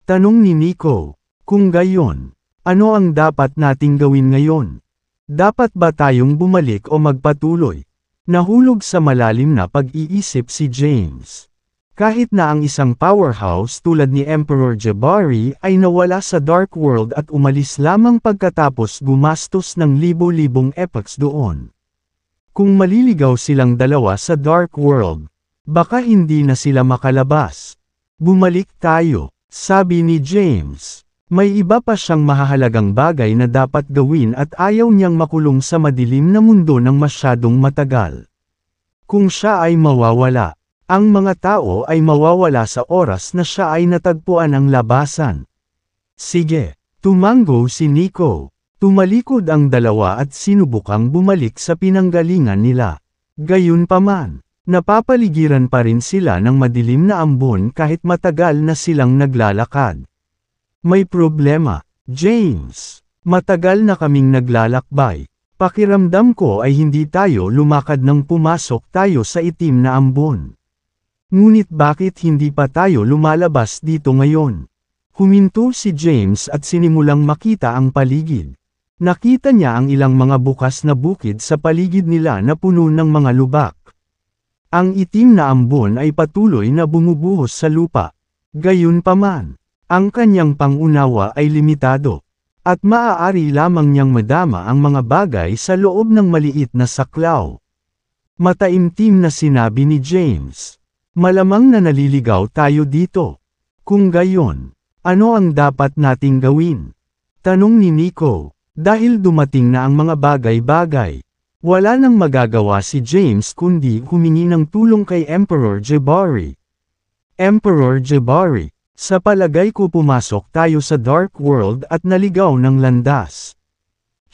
Tanong ni Nico. Kung gayon, ano ang dapat nating gawin ngayon? Dapat ba tayong bumalik o magpatuloy? Nahulog sa malalim na pag-iisip si James. Kahit na ang isang powerhouse tulad ni Emperor Jabari ay nawala sa Dark World at umalis lamang pagkatapos gumastos ng libo-libong epochs doon. Kung maliligaw silang dalawa sa Dark World, Baka hindi na sila makalabas. Bumalik tayo, sabi ni James. May iba pa siyang mahahalagang bagay na dapat gawin at ayaw niyang makulong sa madilim na mundo ng masyadong matagal. Kung siya ay mawawala, ang mga tao ay mawawala sa oras na siya ay natagpuan ang labasan. Sige, tumango si Nico. Tumalikod ang dalawa at sinubukang bumalik sa pinanggalingan nila. Gayunpaman, napapaligiran pa rin sila ng madilim na ambon kahit matagal na silang naglalakad. May problema, James. Matagal na kaming naglalakbay. Pakiramdam ko ay hindi tayo lumakad nang pumasok tayo sa itim na ambon. Ngunit bakit hindi pa tayo lumalabas dito ngayon? Huminto si James at sinimulang makita ang paligid. Nakita niya ang ilang mga bukas na bukid sa paligid nila na puno ng mga lubak. Ang itim na ambon ay patuloy na bumubuhos sa lupa. Gayunpaman, ang kanyang pangunawa ay limitado, at maaari lamang niyang madama ang mga bagay sa loob ng maliit na saklaw. Mataimtim na sinabi ni James. Malamang na naliligaw tayo dito. Kung gayon, ano ang dapat nating gawin? Tanong ni Nico. Dahil dumating na ang mga bagay-bagay, wala nang magagawa si James kundi humingi ng tulong kay Emperor Jabari. Emperor Jabari, sa palagay ko pumasok tayo sa Dark World at naligaw ng landas.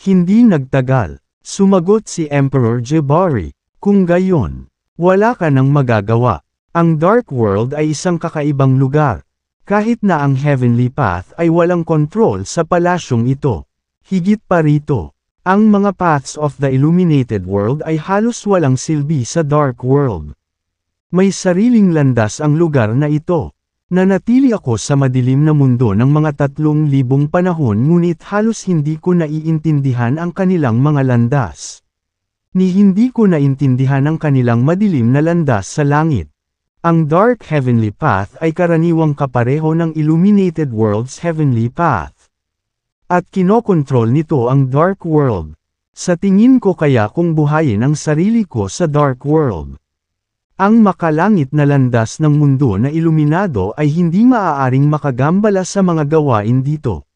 Hindi nagtagal, sumagot si Emperor Jabari, kung gayon, wala ka nang magagawa. Ang Dark World ay isang kakaibang lugar, kahit na ang Heavenly Path ay walang kontrol sa palasyong ito. Higit pa rito, ang mga paths of the illuminated world ay halos walang silbi sa Dark World. May sariling landas ang lugar na ito. Nanatili ako sa madilim na mundo ng mga 3,000 panahon ngunit halos hindi ko naiintindihan ang kanilang mga landas. Hindi ko naintindihan ang kanilang madilim na landas sa langit. Ang Dark Heavenly Path ay karaniwang kapareho ng Illuminated World's Heavenly Path. At kinokontrol nito ang Dark World. Sa tingin ko kaya kung buhayin ang sarili ko sa Dark World. Ang makalangit na landas ng mundo na iluminado ay hindi maaaring makagambala sa mga gawain dito.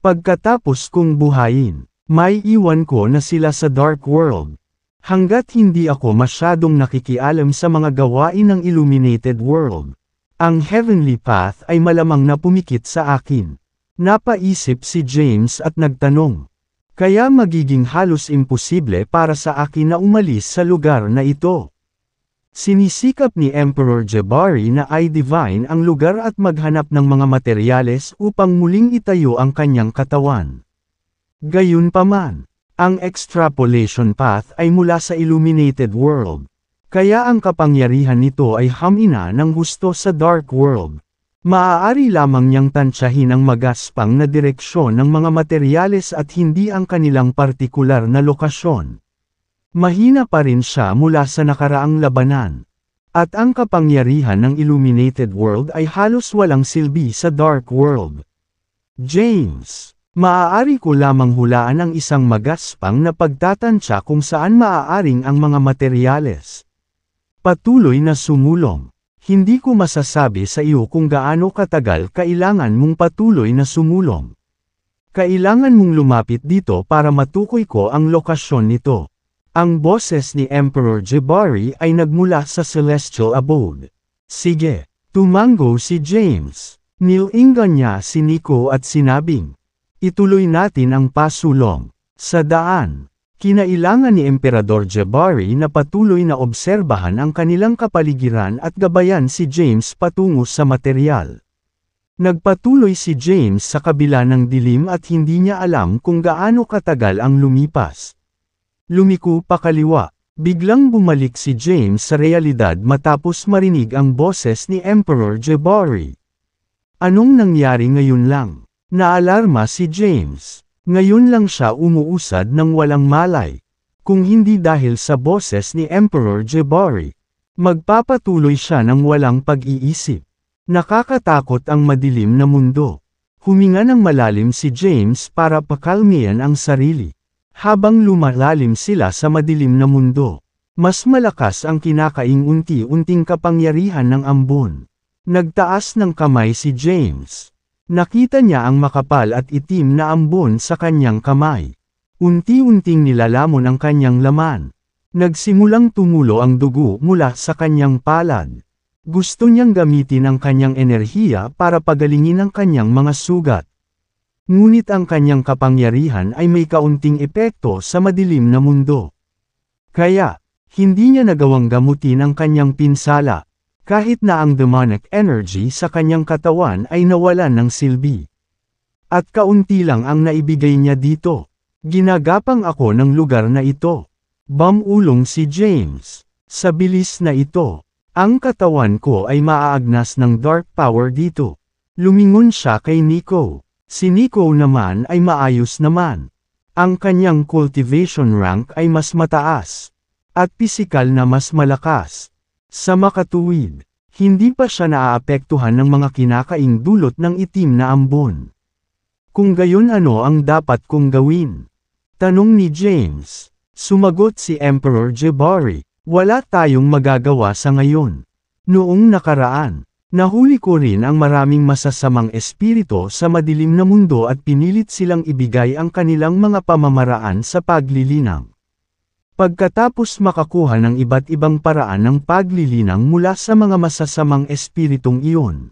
Pagkatapos kong buhayin, may iwan ko na sila sa Dark World. Hanggat hindi ako masyadong nakikialam sa mga gawain ng Illuminated World, ang Heavenly Path ay malamang na pumikit sa akin. Napaisip si James at nagtanong. Kaya magiging halos imposible para sa akin na umalis sa lugar na ito. Sinisikap ni Emperor Jabari na i-divine ang lugar at maghanap ng mga materyales upang muling itayo ang kanyang katawan. Gayunpaman, ang extrapolation path ay mula sa illuminated world. Kaya ang kapangyarihan nito ay hamina ng husto sa dark world. Maaari lamang niyang tansyahin ang magaspang na direksyon ng mga materyales at hindi ang kanilang partikular na lokasyon. Mahina pa rin siya mula sa nakaraang labanan. At ang kapangyarihan ng illuminated world ay halos walang silbi sa dark world. James, maaari ko lamang hulaan ang isang magaspang na pagtatansya kung saan maaaring ang mga materyales. Patuloy na sumulong. Hindi ko masasabi sa iyo kung gaano katagal kailangan mong patuloy na sumulong. Kailangan mong lumapit dito para matukoy ko ang lokasyon nito. Ang boses ni Emperor Jabari ay nagmula sa Celestial Abode. Sige, tumango si James. Nilingan niya si Nico at sinabing, ituloy natin ang pasulong. Sa daan, kinailangan ni Emperador Jabari na patuloy na obserbahan ang kanilang kapaligiran at gabayan si James patungo sa material. Nagpatuloy si James sa kabila ng dilim at hindi niya alam kung gaano katagal ang lumipas. Lumiko pa kaliwa, biglang bumalik si James sa realidad matapos marinig ang boses ni Emperor Jabari. Anong nangyari ngayon lang? Naalarma si James. Ngayon lang siya umuusad ng walang malay. Kung hindi dahil sa boses ni Emperor Jabari, magpapatuloy siya ng walang pag-iisip. Nakakatakot ang madilim na mundo. Huminga ng malalim si James para pakalmihan ang sarili. Habang lumalalim sila sa madilim na mundo, Mas malakas ang kinakaing unti-unting kapangyarihan ng ambon. Nagtaas ng kamay si James. Nakita niya ang makapal at itim na ambon sa kanyang kamay. Unti-unting nilalamon ang kanyang laman. Nagsimulang tumulo ang dugo mula sa kanyang palad. Gusto niyang gamitin ang kanyang enerhiya para pagalingin ang kanyang mga sugat. Ngunit ang kanyang kapangyarihan ay may kaunting epekto sa madilim na mundo. Kaya, hindi niya nagawang gamutin ang kanyang pinsala, kahit na ang demonic energy sa kanyang katawan ay nawalan ng silbi. At kaunti lang ang naibigay niya dito. Ginagapang ako ng lugar na ito. Bumulong si James. Sa bilis na ito, ang katawan ko ay maaagnas ng dark power dito. Lumingon siya kay Nico. Si Nico naman ay maayos naman. Ang kanyang cultivation rank ay mas mataas. At pisikal na mas malakas. Sa makatuwid, hindi pa siya naaapektuhan ng mga kinakaing dulot ng itim na ambon. Kung gayon ano ang dapat kong gawin? Tanong ni James. Sumagot si Emperor Jabari, wala tayong magagawa sa ngayon. Noong nakaraan, nahuli ko rin ang maraming masasamang espiritu sa madilim na mundo at pinilit silang ibigay ang kanilang mga pamamaraan sa paglilinang. Pagkatapos makakuha ng iba't ibang paraan ng paglilinang mula sa mga masasamang espiritong iyon.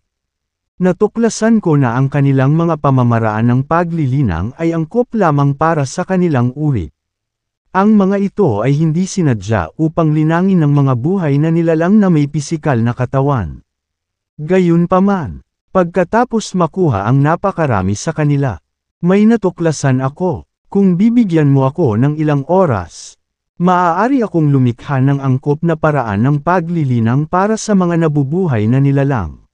Natuklasan ko na ang kanilang mga pamamaraan ng paglilinang ay angkop lamang para sa kanilang uri. Ang mga ito ay hindi sinadya upang linangin ng mga buhay na nilalang na may pisikal na katawan. Gayunpaman, pagkatapos makuha ang napakarami sa kanila, may natuklasan ako, kung bibigyan mo ako ng ilang oras. Maaari akong lumikha ng angkop na paraan ng paglilinang para sa mga nabubuhay na nilalang.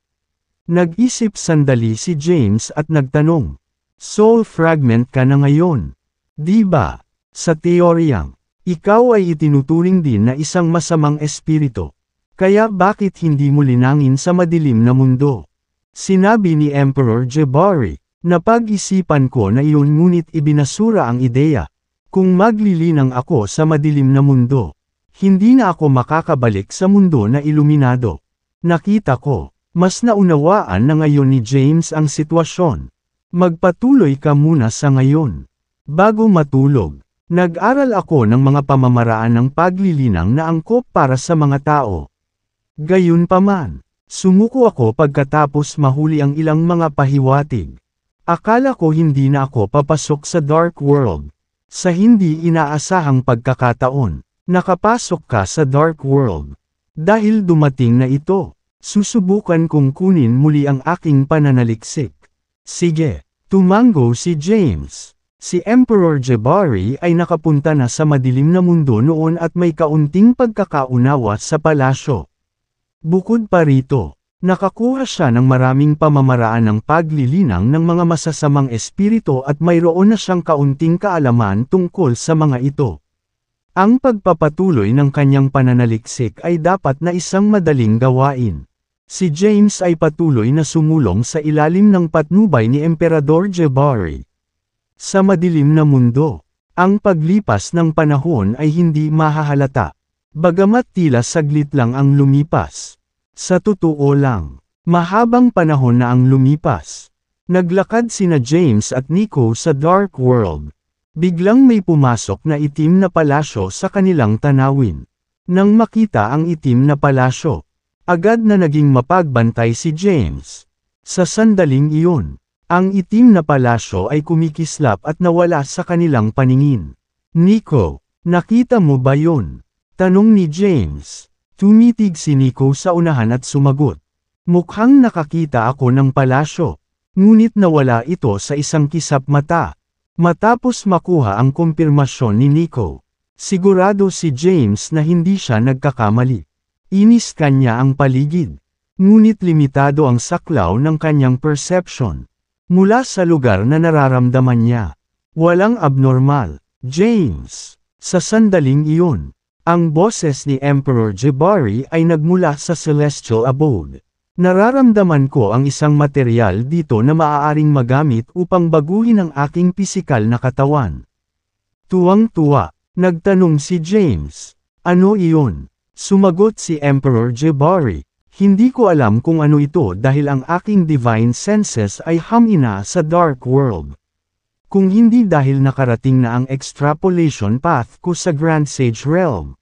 Nag-isip sandali si James at nagtanong, soul fragment ka na ngayon. Di ba? Sa teoryang, ikaw ay itinuturing din na isang masamang espiritu. Kaya bakit hindi mo linangin sa madilim na mundo? Sinabi ni Emperor Jabari, napag-isipan ko na iyon ngunit ibinasura ang ideya. Kung maglilinang ako sa madilim na mundo, hindi na ako makakabalik sa mundo na iluminado. Nakita ko, mas naunawaan na ngayon ni James ang sitwasyon. Magpatuloy ka muna sa ngayon. Bago matulog, nag-aral ako ng mga pamamaraan ng paglilinang na angkop para sa mga tao. Gayunpaman, sumuko ako pagkatapos mahuli ang ilang mga pahiwatig. Akala ko hindi na ako papasok sa dark world. Sa hindi inaasahang pagkakataon, nakapasok ka sa dark world. Dahil dumating na ito, susubukan kong kunin muli ang aking pananaliksik. Sige, tumango si James. Si Emperor Jabari ay nakapunta na sa madilim na mundo noon at may kaunting pagkakaunawa sa palasyo. Bukod pa rito, nakakuha siya ng maraming pamamaraan ng paglilinang ng mga masasamang espiritu at mayroon na siyang kaunting kaalaman tungkol sa mga ito. Ang pagpapatuloy ng kanyang pananaliksik ay dapat na isang madaling gawain. Si James ay patuloy na sumulong sa ilalim ng patnubay ni Emperador Jabari. Sa madilim na mundo, ang paglipas ng panahon ay hindi mahahalata. Bagamat tila saglit lang ang lumipas. Sa totoo lang, mahabang panahon na ang lumipas. Naglakad sina James at Nico sa dark world. Biglang may pumasok na itim na palasyo sa kanilang tanawin. Nang makita ang itim na palasyo, agad na naging mapagbantay si James. Sa sandaling iyon, ang itim na palasyo ay kumikislap at nawala sa kanilang paningin. Nico, nakita mo ba yun? Tanong ni James. Tumitig si Nico sa unahan at sumagot. Mukhang nakakita ako ng palasyo. Ngunit nawala ito sa isang kisap mata. Matapos makuha ang kumpirmasyon ni Nico, sigurado si James na hindi siya nagkakamali. Inis kanya ang paligid. Ngunit limitado ang saklaw ng kanyang perception. Mula sa lugar na nararamdaman niya. Walang abnormal. James. Sa sandaling iyon, ang boses ni Emperor Jabari ay nagmula sa celestial abode. Nararamdaman ko ang isang material dito na maaaring magamit upang baguhin ang aking pisikal na katawan. Tuwang-tuwa, nagtanong si James. Ano iyon? Sumagot si Emperor Jabari. Hindi ko alam kung ano ito dahil ang aking divine senses ay hamina sa dark world. Kung hindi dahil nakarating na ang extrapolation path ko sa Grand Sage Realm.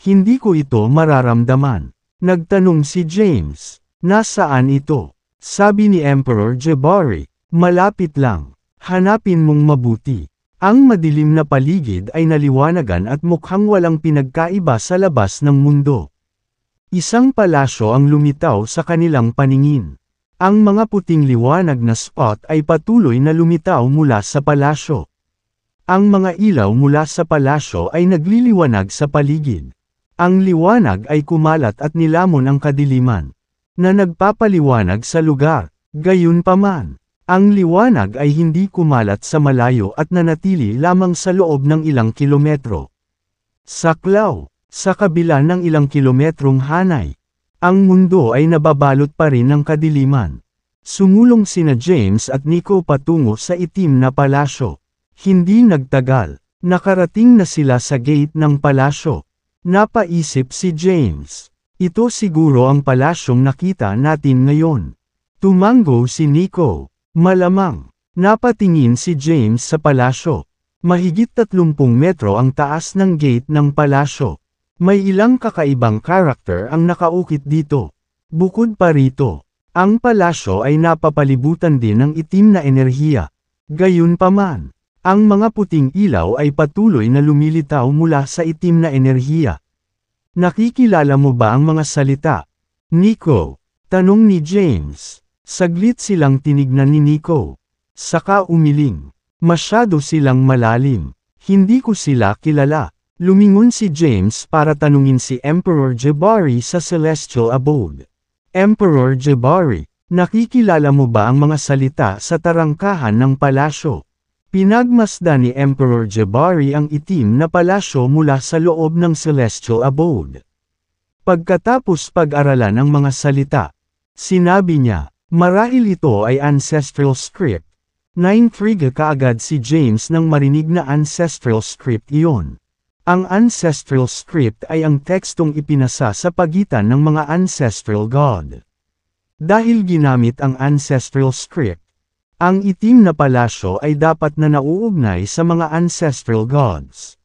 Hindi ko ito mararamdaman. Nagtanong si James. Nasaan ito? Sabi ni Emperor Jabari. Malapit lang. Hanapin mong mabuti. Ang madilim na paligid ay naliwanagan at mukhang walang pinagkaiba sa labas ng mundo. Isang palasyo ang lumitaw sa kanilang paningin. Ang mga puting liwanag na spot ay patuloy na lumitaw mula sa palasyo. Ang mga ilaw mula sa palasyo ay nagliliwanag sa paligid. Ang liwanag ay kumalat at nilamon ang kadiliman, na nagpapaliwanag sa lugar. Gayunpaman, ang liwanag ay hindi kumalat sa malayo at nanatili lamang sa loob ng ilang kilometro. Saklaw, sa kabila ng ilang kilometrong hanay, ang mundo ay nababalot pa rin ng kadiliman. Sumulong sina James at Nico patungo sa itim na palasyo. Hindi nagtagal, nakarating na sila sa gate ng palasyo. Napaisip si James. Ito siguro ang palasyong nakita natin ngayon. Tumango si Nico. Malamang. Napatingin si James sa palasyo. Mahigit 30 metro ang taas ng gate ng palasyo. May ilang kakaibang karakter ang nakaukit dito. Bukod pa rito, ang palasyo ay napapalibutan din ng itim na enerhiya. Gayunpaman, ang mga puting ilaw ay patuloy na lumilitaw mula sa itim na enerhiya. Nakikilala mo ba ang mga salita? Nico, tanong ni James. Saglit silang tinignan ni Nico. Saka umiling. Masyado silang malalim. Hindi ko sila kilala. Lumingon si James para tanungin si Emperor Jabari sa Celestial Abode. Emperor Jabari, nakikilala mo ba ang mga salita sa tarangkahan ng palasyo? Pinagmasdan ni Emperor Jabari ang itim na palasyo mula sa loob ng Celestial Abode. Pagkatapos pag-aralan ang mga salita, sinabi niya, marahil ito ay ancestral script. Naintriga kaagad si James nang marinig na ancestral script iyon. Ang ancestral script ay ang tekstong ipinasa sa pagitan ng mga ancestral god. Dahil ginamit ang ancestral script, ang itim na palasyo ay dapat na nauugnay sa mga ancestral gods.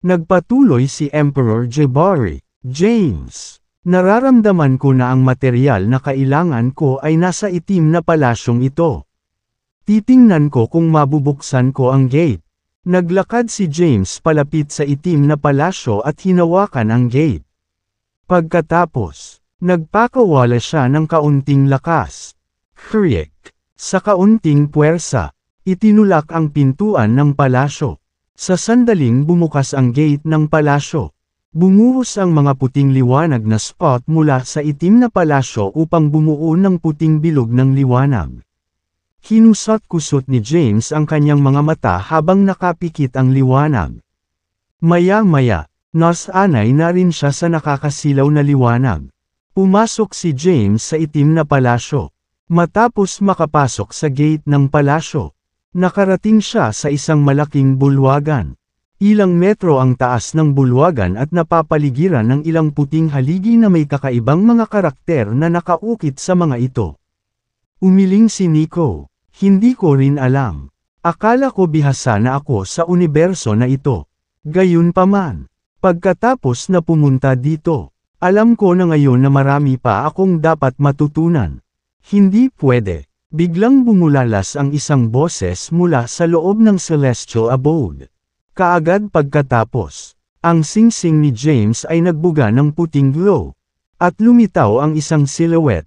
Nagpatuloy si Emperor Jabari. James, nararamdaman ko na ang materyal na kailangan ko ay nasa itim na palasyong ito. Titingnan ko kung mabubuksan ko ang gate. Naglakad si James palapit sa itim na palasyo at hinawakan ang gate. Pagkatapos, nagpakawala siya ng kaunting lakas. Kriek, sa kaunting puwersa, itinulak ang pintuan ng palasyo. Sa sandaling bumukas ang gate ng palasyo. Bumuhos ang mga puting liwanag na spot mula sa itim na palasyo upang bumuo ng puting bilog ng liwanag. Kinusot-kusot ni James ang kanyang mga mata habang nakapikit ang liwanag. Maya-maya, nasanay na rin siya sa nakakasilaw na liwanag. Pumasok si James sa itim na palasyo. Matapos makapasok sa gate ng palasyo, nakarating siya sa isang malaking bulwagan. Ilang metro ang taas ng bulwagan at napapaligiran ng ilang puting haligi na may kakaibang mga karakter na nakaukit sa mga ito. Umiling si Nico. Hindi ko rin alam. Akala ko bihasa na ako sa universo na ito. Gayunpaman, pagkatapos na pumunta dito, alam ko na ngayon na marami pa akong dapat matutunan. Hindi pwede. Biglang bumulalas ang isang boses mula sa loob ng Celestial Abode. Kaagad pagkatapos, ang singsing ni James ay nagbuga ng puting glow. At lumitaw ang isang silhouette.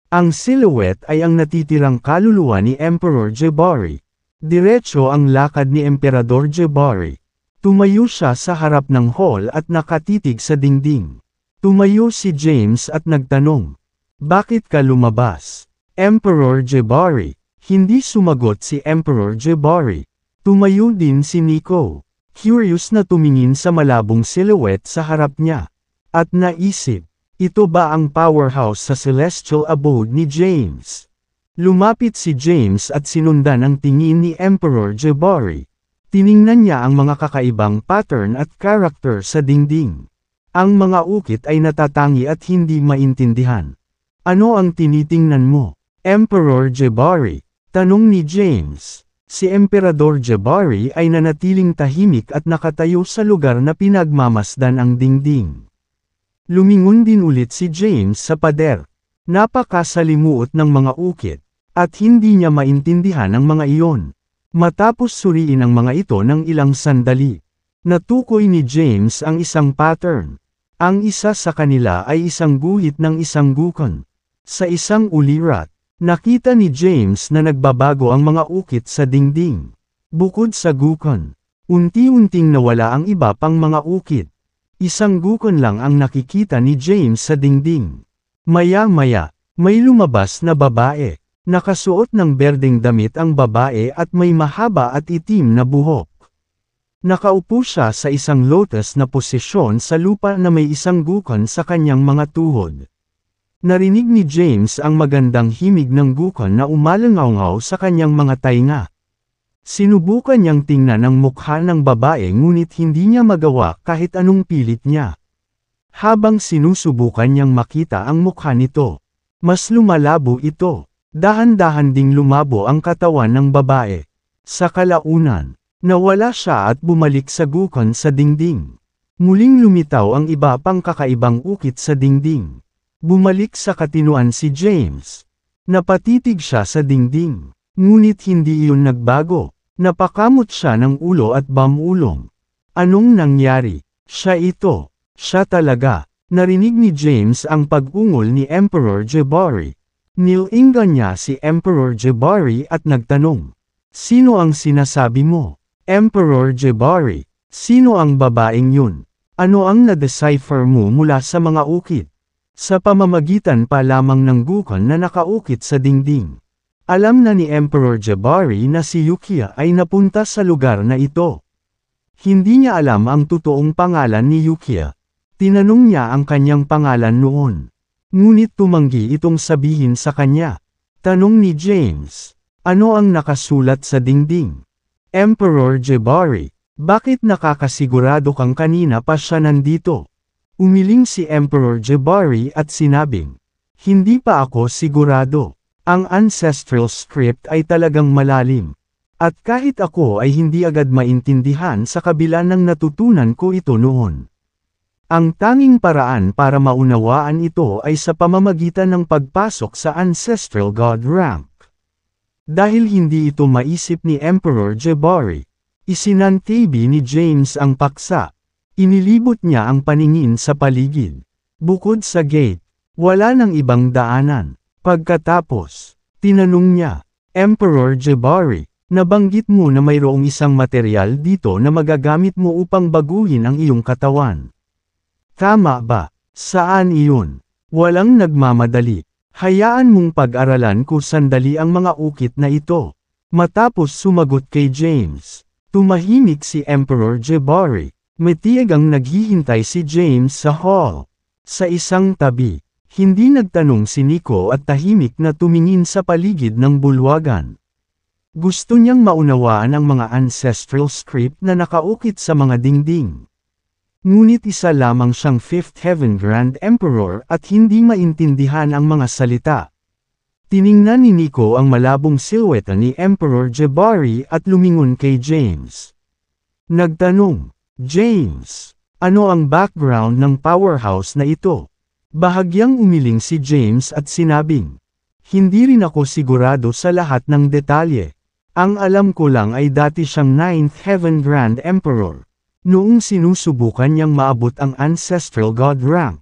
Ang silhouette ay ang natitirang kaluluwa ni Emperor Jabari. Diretso ang lakad ni Emperador Jabari. Tumayo siya sa harap ng hall at nakatitig sa dingding. Tumayo si James at nagtanong, "Bakit ka lumabas?" Emperor Jabari. Hindi sumagot si Emperor Jabari. Tumayo din si Nico. Curious na tumingin sa malabong silhouette sa harap niya. At naisip, ito ba ang powerhouse sa Celestial Abode ni James? Lumapit si James at sinundan ang tingin ni Emperor Jabari. Tiningnan niya ang mga kakaibang pattern at character sa dingding. Ang mga ukit ay natatangi at hindi maintindihan. Ano ang tinitingnan mo? Emperor Jabari, tanong ni James. Si Emperador Jabari ay nanatiling tahimik at nakatayo sa lugar na pinagmamasdan ang dingding. Lumingon din ulit si James sa pader. Napakasalimuot ng mga ukit, at hindi niya maintindihan ang mga iyon. Matapos suriin ang mga ito ng ilang sandali, natukoy ni James ang isang pattern. Ang isa sa kanila ay isang guhit ng isang gukon. Sa isang ulirat, nakita ni James na nagbabago ang mga ukit sa dingding. Bukod sa gukon, unti-unting nawala ang iba pang mga ukit. Isang gukon lang ang nakikita ni James sa dingding. Maya-maya, may lumabas na babae. Nakasuot ng berdeng damit ang babae at may mahaba at itim na buhok. Nakaupo siya sa isang lotus na posisyon sa lupa na may isang gukon sa kanyang mga tuhod. Narinig ni James ang magandang himig ng gukon na umalangaw sa kanyang mga tainga. Sinubukan niyang tingnan ang mukha ng babae ngunit hindi niya magawa kahit anong pilit niya. Habang sinusubukan niyang makita ang mukha nito, mas lumalabo ito. Dahan-dahan ding lumabo ang katawan ng babae. Sa kalaunan, nawala siya at bumalik sa gukon sa dingding. Muling lumitaw ang iba pang kakaibang ukit sa dingding. Bumalik sa katinuan si James. Napatitig siya sa dingding. Ngunit hindi iyon nagbago. Napakamot siya ng ulo at bamulong. Anong nangyari? Siya ito. Siya talaga. Narinig ni James ang pag-ungol ni Emperor Jabari. Nilingan niya si Emperor Jabari at nagtanong. Sino ang sinasabi mo? Emperor Jabari, sino ang babaeng yun? Ano ang na-decipher mo mula sa mga ukit? Sa pamamagitan pa lamang ng gukon na nakaukit sa dingding. Alam na ni Emperor Jabari na si Yukia ay napunta sa lugar na ito. Hindi niya alam ang totoong pangalan ni Yukia. Tinanong niya ang kanyang pangalan noon. Ngunit tumanggi itong sabihin sa kanya. Tanong ni James, ano ang nakasulat sa dingding? Emperor Jabari, bakit nakakasigurado kang kanina pa siya nandito? Umiling si Emperor Jabari at sinabing, hindi pa ako sigurado. Ang ancestral script ay talagang malalim. At kahit ako ay hindi agad maintindihan sa kabila ng natutunan ko ito noon. Ang tanging paraan para maunawaan ito ay sa pamamagitan ng pagpasok sa Ancestral God rank. Dahil hindi ito maisip ni Emperor Jabari, isinantabi ni James ang paksa. Inilibot niya ang paningin sa paligid. Bukod sa gate, wala nang ibang daanan. Pagkatapos, tinanong niya, Emperor Jabari, nabanggit mo na mayroong isang material dito na magagamit mo upang baguhin ang iyong katawan. Tama ba? Saan iyon? Walang nagmamadali. Hayaan mong pag-aralan ko sandali ang mga ukit na ito. Matapos sumagot kay James, tumahimik si Emperor Jabari. Matiag ang naghihintay si James sa hall. Sa isang tabi, hindi nagtanong si Nico at tahimik na tumingin sa paligid ng bulwagan. Gusto niyang maunawaan ang mga ancestral script na nakaukit sa mga dingding. Ngunit isa lamang siyang Fifth Heaven Grand Emperor at hindi maintindihan ang mga salita. Tiningnan ni Nico ang malabong silhouette ni Emperor Jabari at lumingon kay James. Nagtanong, James, ano ang background ng powerhouse na ito? Bahagyang umiling si James at sinabing, hindi rin ako sigurado sa lahat ng detalye. Ang alam ko lang ay dati siyang Ninth Heaven Grand Emperor. Noong sinusubukan niyang maabot ang Ancestral God rank,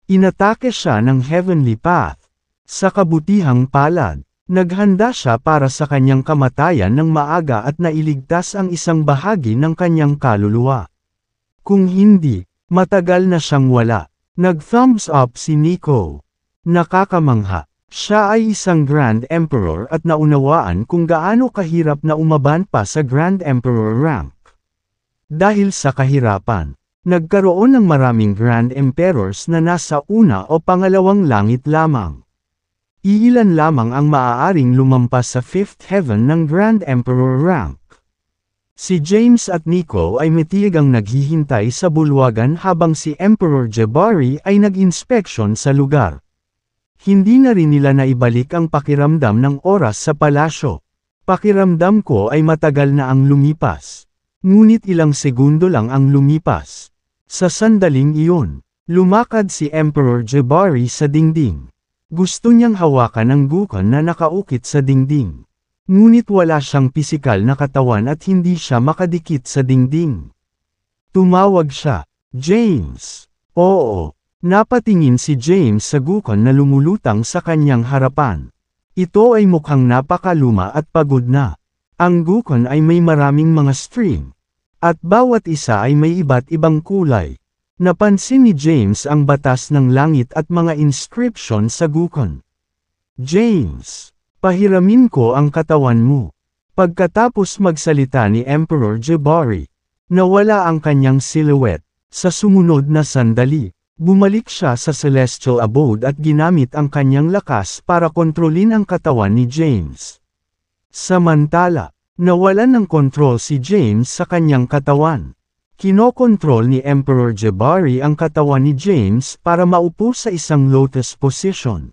inatake siya ng Heavenly Path. Sa kabutihang palad, naghanda siya para sa kanyang kamatayan ng maaga at nailigtas ang isang bahagi ng kanyang kaluluwa. Kung hindi, matagal na siyang wala. Nag-thumbs up si Nico. Nakakamangha. Siya ay isang Grand Emperor at naunawaan kung gaano kahirap na umaban pa sa Grand Emperor rank. Dahil sa kahirapan, nagkaroon ng maraming Grand Emperors na nasa una o pangalawang langit lamang. Iilan lamang ang maaaring lumampas sa Fifth Heaven ng Grand Emperor rank. Si James at Nico ay matigang naghihintay sa bulwagan habang si Emperor Jabari ay nag-inspeksyon sa lugar. Hindi na rin nila naibalik ang pakiramdam ng oras sa palasyo. Pakiramdam ko ay matagal na ang lumipas. Ngunit ilang segundo lang ang lumipas. Sa sandaling iyon, lumakad si Emperor Jabari sa dingding. Gusto niyang hawakan ang Gukon na nakaukit sa dingding. Ngunit wala siyang pisikal na katawan at hindi siya makadikit sa dingding. Tumawag siya, James. Oo. Napatingin si James sa Gukon na lumulutang sa kanyang harapan. Ito ay mukhang napakaluma at pagod na. Ang Gukon ay may maraming mga string. At bawat isa ay may iba't ibang kulay. Napansin ni James ang batas ng langit at mga inscription sa Gukon. James, pahiramin ko ang katawan mo. Pagkatapos magsalita ni Emperor Jabari, nawala ang kanyang silhouette. Sa sumunod na sandali, bumalik siya sa Celestial Abode at ginamit ang kanyang lakas para kontrolin ang katawan ni James. Samantala, nawalan ng kontrol si James sa kanyang katawan. Kinokontrol ni Emperor Jabari ang katawan ni James para maupo sa isang lotus position.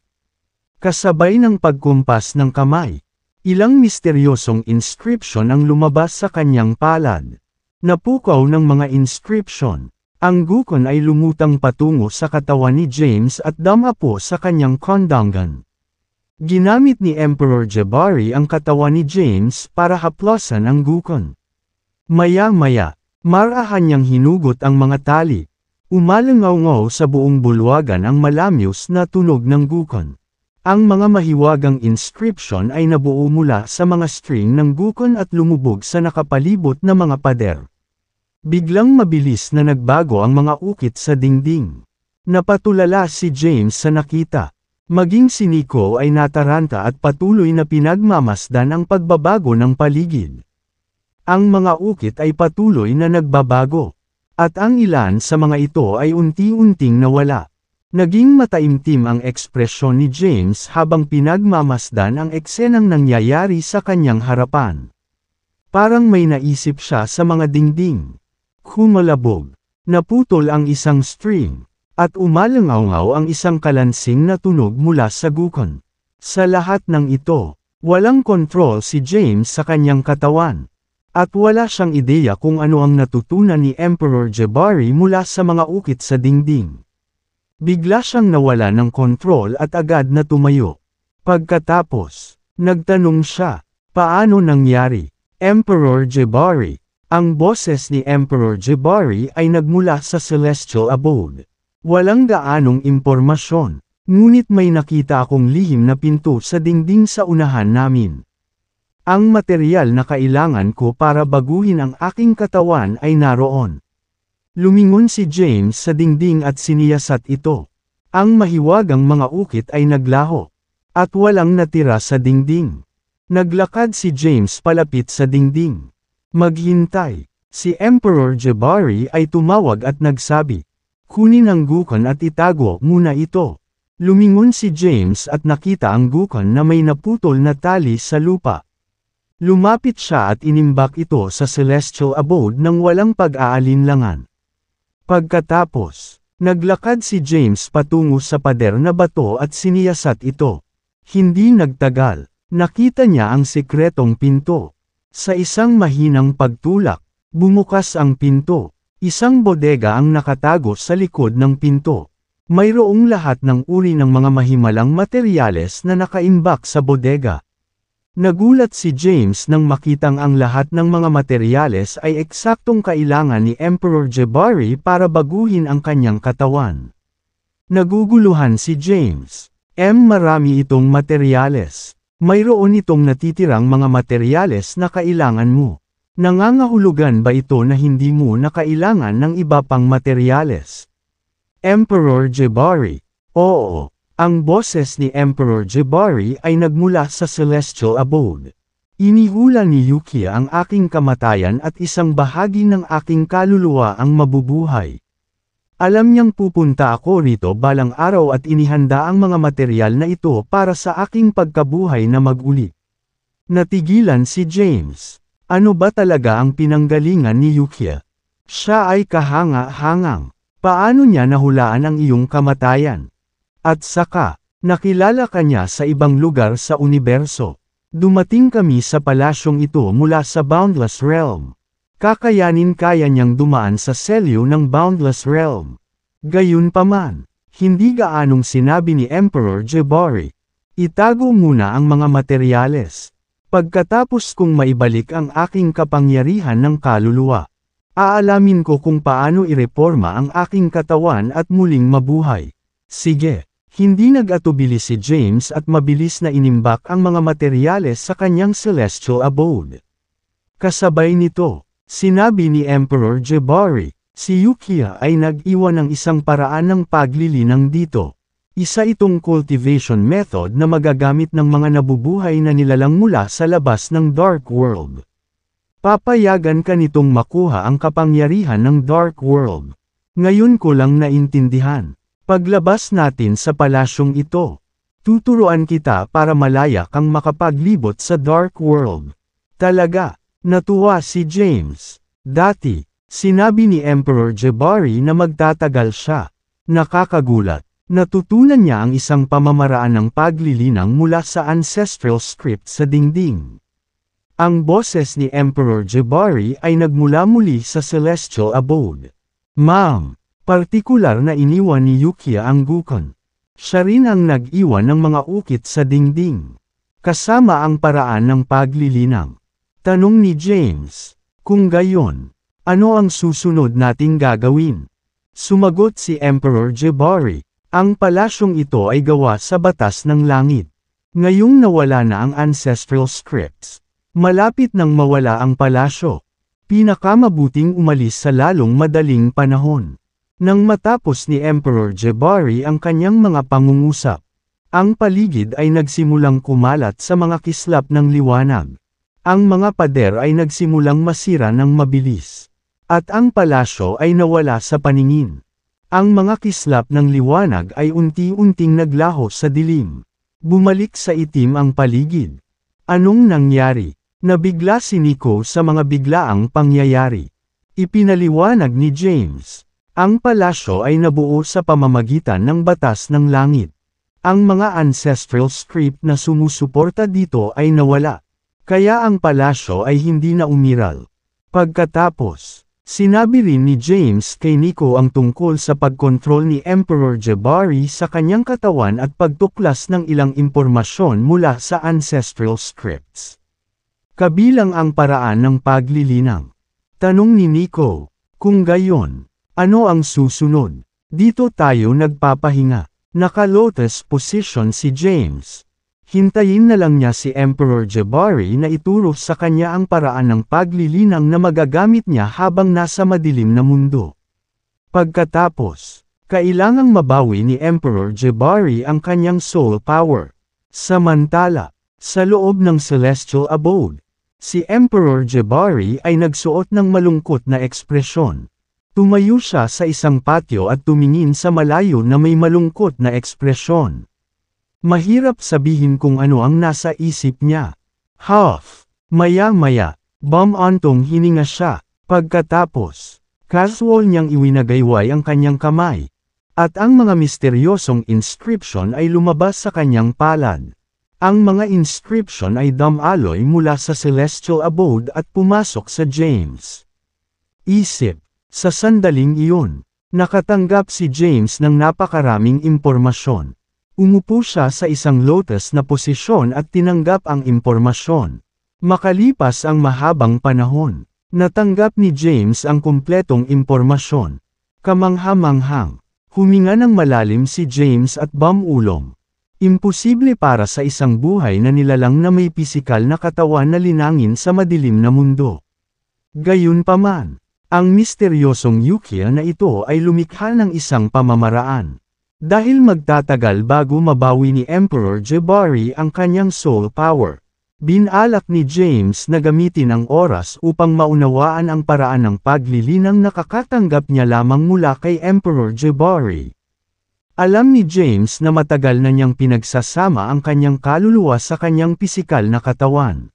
Kasabay ng pagkumpas ng kamay, ilang misteryosong inscription ang lumabas sa kanyang palad. Napukaw ng mga inscription. Ang Gukon ay lumutang patungo sa katawan ni James at damapo sa kanyang kondangan. Ginamit ni Emperor Jabari ang katawan ni James para haplosan ang Gukon. Maya-maya, marahan niyang hinugot ang mga tali. Umalangaw-ngaw sa buong bulwagan ang malamyos na tunog ng Gukon. Ang mga mahiwagang inscription ay nabuo mula sa mga string ng Gukon at lumubog sa nakapalibot na mga pader. Biglang mabilis na nagbago ang mga ukit sa dingding. Napatulala si James sa nakita. Maging si Nico ay nataranta at patuloy na pinagmamasdan ang pagbabago ng paligid. Ang mga ukit ay patuloy na nagbabago. At ang ilan sa mga ito ay unti-unting nawala. Naging mataimtim ang ekspresyon ni James habang pinagmamasdan ang eksenang nangyayari sa kanyang harapan. Parang may naisip siya sa mga dingding. Humalabog. Naputol ang isang string. At umalangaw-ngaw ang isang kalansing na tunog mula sa Gukon. Sa lahat ng ito, walang kontrol si James sa kanyang katawan. At wala siyang ideya kung ano ang natutunan ni Emperor Jabari mula sa mga ukit sa dingding. Bigla siyang nawala ng kontrol at agad na tumayo. Pagkatapos, nagtanong siya, paano nangyari? Emperor Jabari. Ang boses ni Emperor Jabari ay nagmula sa Celestial Abode. Walang gaanong impormasyon, ngunit may nakita akong lihim na pinto sa dingding sa unahan namin. Ang material na kailangan ko para baguhin ang aking katawan ay naroon. Lumingon si James sa dingding at siniyasat ito. Ang mahiwagang mga ukit ay naglaho. At walang natira sa dingding. Naglakad si James palapit sa dingding. Maghintay. Si Emperor Jabari ay tumawag at nagsabi, kunin ang Gukon at itago muna ito. Lumingon si James at nakita ang Gukon na may naputol na tali sa lupa. Lumapit siya at inimbak ito sa Celestial Abode nang walang pag-aalinlangan. Pagkatapos, naglakad si James patungo sa pader na bato at siniyasat ito. Hindi nagtagal, nakita niya ang sekretong pinto. Sa isang mahinang pagtulak, bumukas ang pinto. Isang bodega ang nakatago sa likod ng pinto. Mayroong lahat ng uri ng mga mahimalang materyales na nakaimbak sa bodega. Nagulat si James nang makitang ang lahat ng mga materyales ay eksaktong kailangan ni Emperor Jabari para baguhin ang kanyang katawan. Naguguluhan si James. Marami itong materyales. Mayroon itong natitirang mga materyales na kailangan mo. Nangangahulugan ba ito na hindi mo na kailangan ng iba pang materyales? Emperor Jabari. Oo. Ang boses ni Emperor Jabari ay nagmula sa Celestial Abode. Inihula ni Yukia ang aking kamatayan at isang bahagi ng aking kaluluwa ang mabubuhay. Alam niyang pupunta ako rito balang araw at inihanda ang mga materyal na ito para sa aking pagkabuhay na mag-uli. Natigilan si James. Ano ba talaga ang pinanggalingan ni Yukia? Siya ay kahanga-hangang. Paano niya nahulaan ang iyong kamatayan? At saka, nakilala ka niya sa ibang lugar sa universo. Dumating kami sa palasyong ito mula sa Boundless Realm. Kakayanin kaya niyang dumaan sa selyo ng Boundless Realm. Gayunpaman, hindi gaanong sinabi ni Emperor Jabari. Itago muna ang mga materyales. Pagkatapos kong maibalik ang aking kapangyarihan ng kaluluwa, aalamin ko kung paano ireporma ang aking katawan at muling mabuhay. Sige, hindi nag-atubili si James at mabilis na inimbak ang mga materyales sa kanyang celestial abode. Kasabay nito, sinabi ni Emperor Jabari, si Yukia ay nag-iwan ng isang paraan ng paglilinang dito. Isa itong cultivation method na magagamit ng mga nabubuhay na nilalang mula sa labas ng Dark World. Papayagan ka nitong makuha ang kapangyarihan ng Dark World. Ngayon ko lang naintindihan. Paglabas natin sa palasyong ito, tuturuan kita para malaya kang makapaglibot sa Dark World. Talaga, natuwa si James. Dati, sinabi ni Emperor Jabari na magtatagal siya. Nakakagulat. Natutunan niya ang isang pamamaraan ng paglilinang mula sa ancestral script sa dingding. Ang boses ni Emperor Jabari ay nagmula muli sa celestial abode. Ma'am, partikular na iniwan ni Yukia ang Gukon. Siya rin ang nag-iwan ng mga ukit sa dingding. Kasama ang paraan ng paglilinang. Tanong ni James, kung gayon, ano ang susunod nating gagawin? Sumagot si Emperor Jabari, ang palasyong ito ay gawa sa batas ng langit. Ngayong nawala na ang ancestral scripts. Malapit nang mawala ang palasyo. Pinakamabuting umalis sa lalong madaling panahon. Nang matapos ni Emperor Jabari ang kanyang mga pangungusap, ang paligid ay nagsimulang kumalat sa mga kislap ng liwanag. Ang mga pader ay nagsimulang masira ng mabilis. At ang palasyo ay nawala sa paningin. Ang mga kislap ng liwanag ay unti-unting naglaho sa dilim. Bumalik sa itim ang paligid. Anong nangyari? Nabigla si Nico sa mga biglaang pangyayari. Ipinaliwanag ni James. Ang palasyo ay nabuo sa pamamagitan ng batas ng langit. Ang mga ancestral script na sumusuporta dito ay nawala. Kaya ang palasyo ay hindi na umiral. Pagkatapos, sinabi rin ni James kay Nico ang tungkol sa pagkontrol ni Emperor Jabari sa kanyang katawan at pagtuklas ng ilang impormasyon mula sa ancestral scripts. Kabilang ang paraan ng paglilinang. Tanong ni Nico, kung gayon, ano ang susunod? Dito tayo nagpapahinga. Naka-lotus position si James. Hintayin na lang niya si Emperor Jabari na ituro sa kanya ang paraan ng paglilinang na magagamit niya habang nasa madilim na mundo. Pagkatapos, kailangang mabawi ni Emperor Jabari ang kanyang soul power. Samantala, sa loob ng celestial abode, si Emperor Jabari ay nagsuot ng malungkot na ekspresyon. Tumayo siya sa isang patio at tumingin sa malayo na may malungkot na ekspresyon. Mahirap sabihin kung ano ang nasa isip niya. Huff! Maya-maya, bumantong hininga siya. Pagkatapos, casual niyang iwinagayway ang kanyang kamay. At ang mga misteryosong inscription ay lumabas sa kanyang palad. Ang mga inscription ay damaloy mula sa celestial abode at pumasok sa James. Isip, sa sandaling iyon, nakatanggap si James ng napakaraming impormasyon. Umupo siya sa isang lotus na posisyon at tinanggap ang impormasyon. Makalipas ang mahabang panahon, natanggap ni James ang kumpletong impormasyon. Kamangha-manghang, huminga ng malalim si James at bumulong. Imposible para sa isang buhay na nilalang na may pisikal na katawan na linangin sa madilim na mundo. Gayunpaman, ang misteryosong Yukia na ito ay lumikha ng isang pamamaraan. Dahil magtatagal bago mabawi ni Emperor Jabari ang kanyang soul power, binalak ni James na gamitin ang oras upang maunawaan ang paraan ng paglilinang nakakatanggap niya lamang mula kay Emperor Jabari. Alam ni James na matagal na niyang pinagsasama ang kanyang kaluluwa sa kanyang pisikal na katawan.